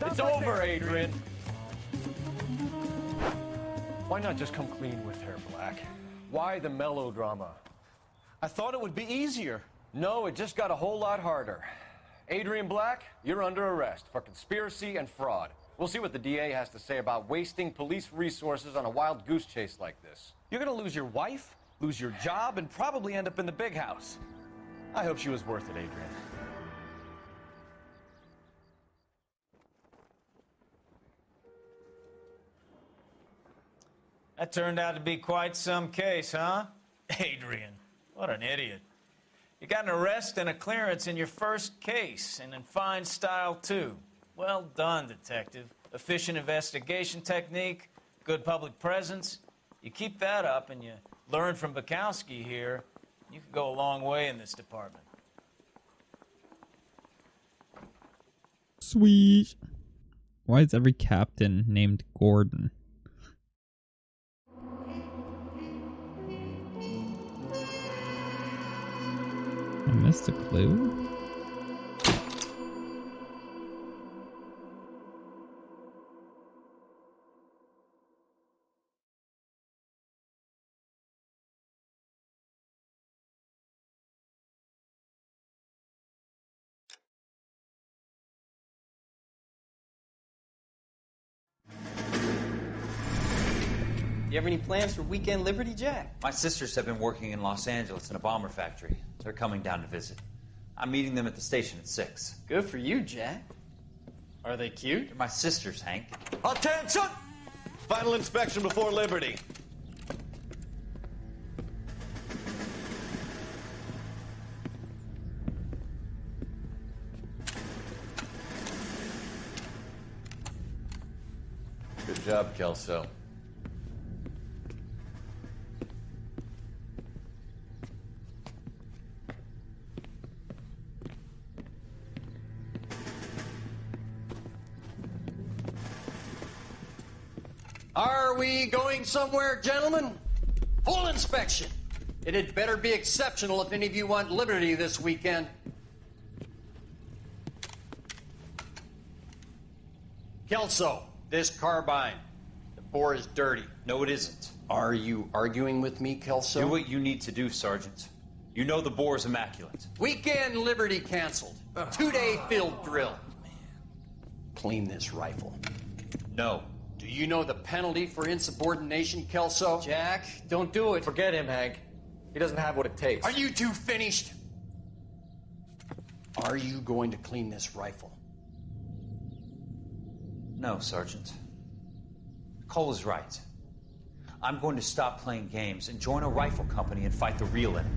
It's over, Adrian. Why not just come clean with her, Black? Why the melodrama? I thought it would be easier. No, it just got a whole lot harder. Adrian Black, you're under arrest for conspiracy and fraud. We'll see what the DA has to say about wasting police resources on a wild goose chase like this. You're gonna lose your wife, lose your job, and probably end up in the big house. I hope she was worth it, Adrian. That turned out to be quite some case, huh? Adrian, what an idiot. You got an arrest and a clearance in your first case, and in fine style, too. Well done, detective. Efficient investigation technique, good public presence. You keep that up and you learn from Bukowski here, you could go a long way in this department. Sweet. Why is every captain named Gordon? I missed a clue? You have any plans for weekend Liberty, Jack? My sisters have been working in Los Angeles in a bomber factory. They're coming down to visit. I'm meeting them at the station at 6. Good for you, Jack. Are they cute? They're my sisters, Hank. Attention! Final inspection before Liberty. Good job, Kelso. Are we going somewhere, gentlemen? Full inspection. It had better be exceptional if any of you want Liberty this weekend. Kelso, this carbine. The bore is dirty. No, it isn't. Are you arguing with me, Kelso? Do what you need to do, Sergeant. You know the bore's immaculate. Weekend Liberty canceled. 2-day field drill. Clean this rifle. No. Do you know the penalty for insubordination, Kelso? Jack, don't do it. Forget him, Hank. He doesn't have what it takes. Are you two finished? Are you going to clean this rifle? No, Sergeant. Cole is right. I'm going to stop playing games and join a rifle company and fight the real enemy.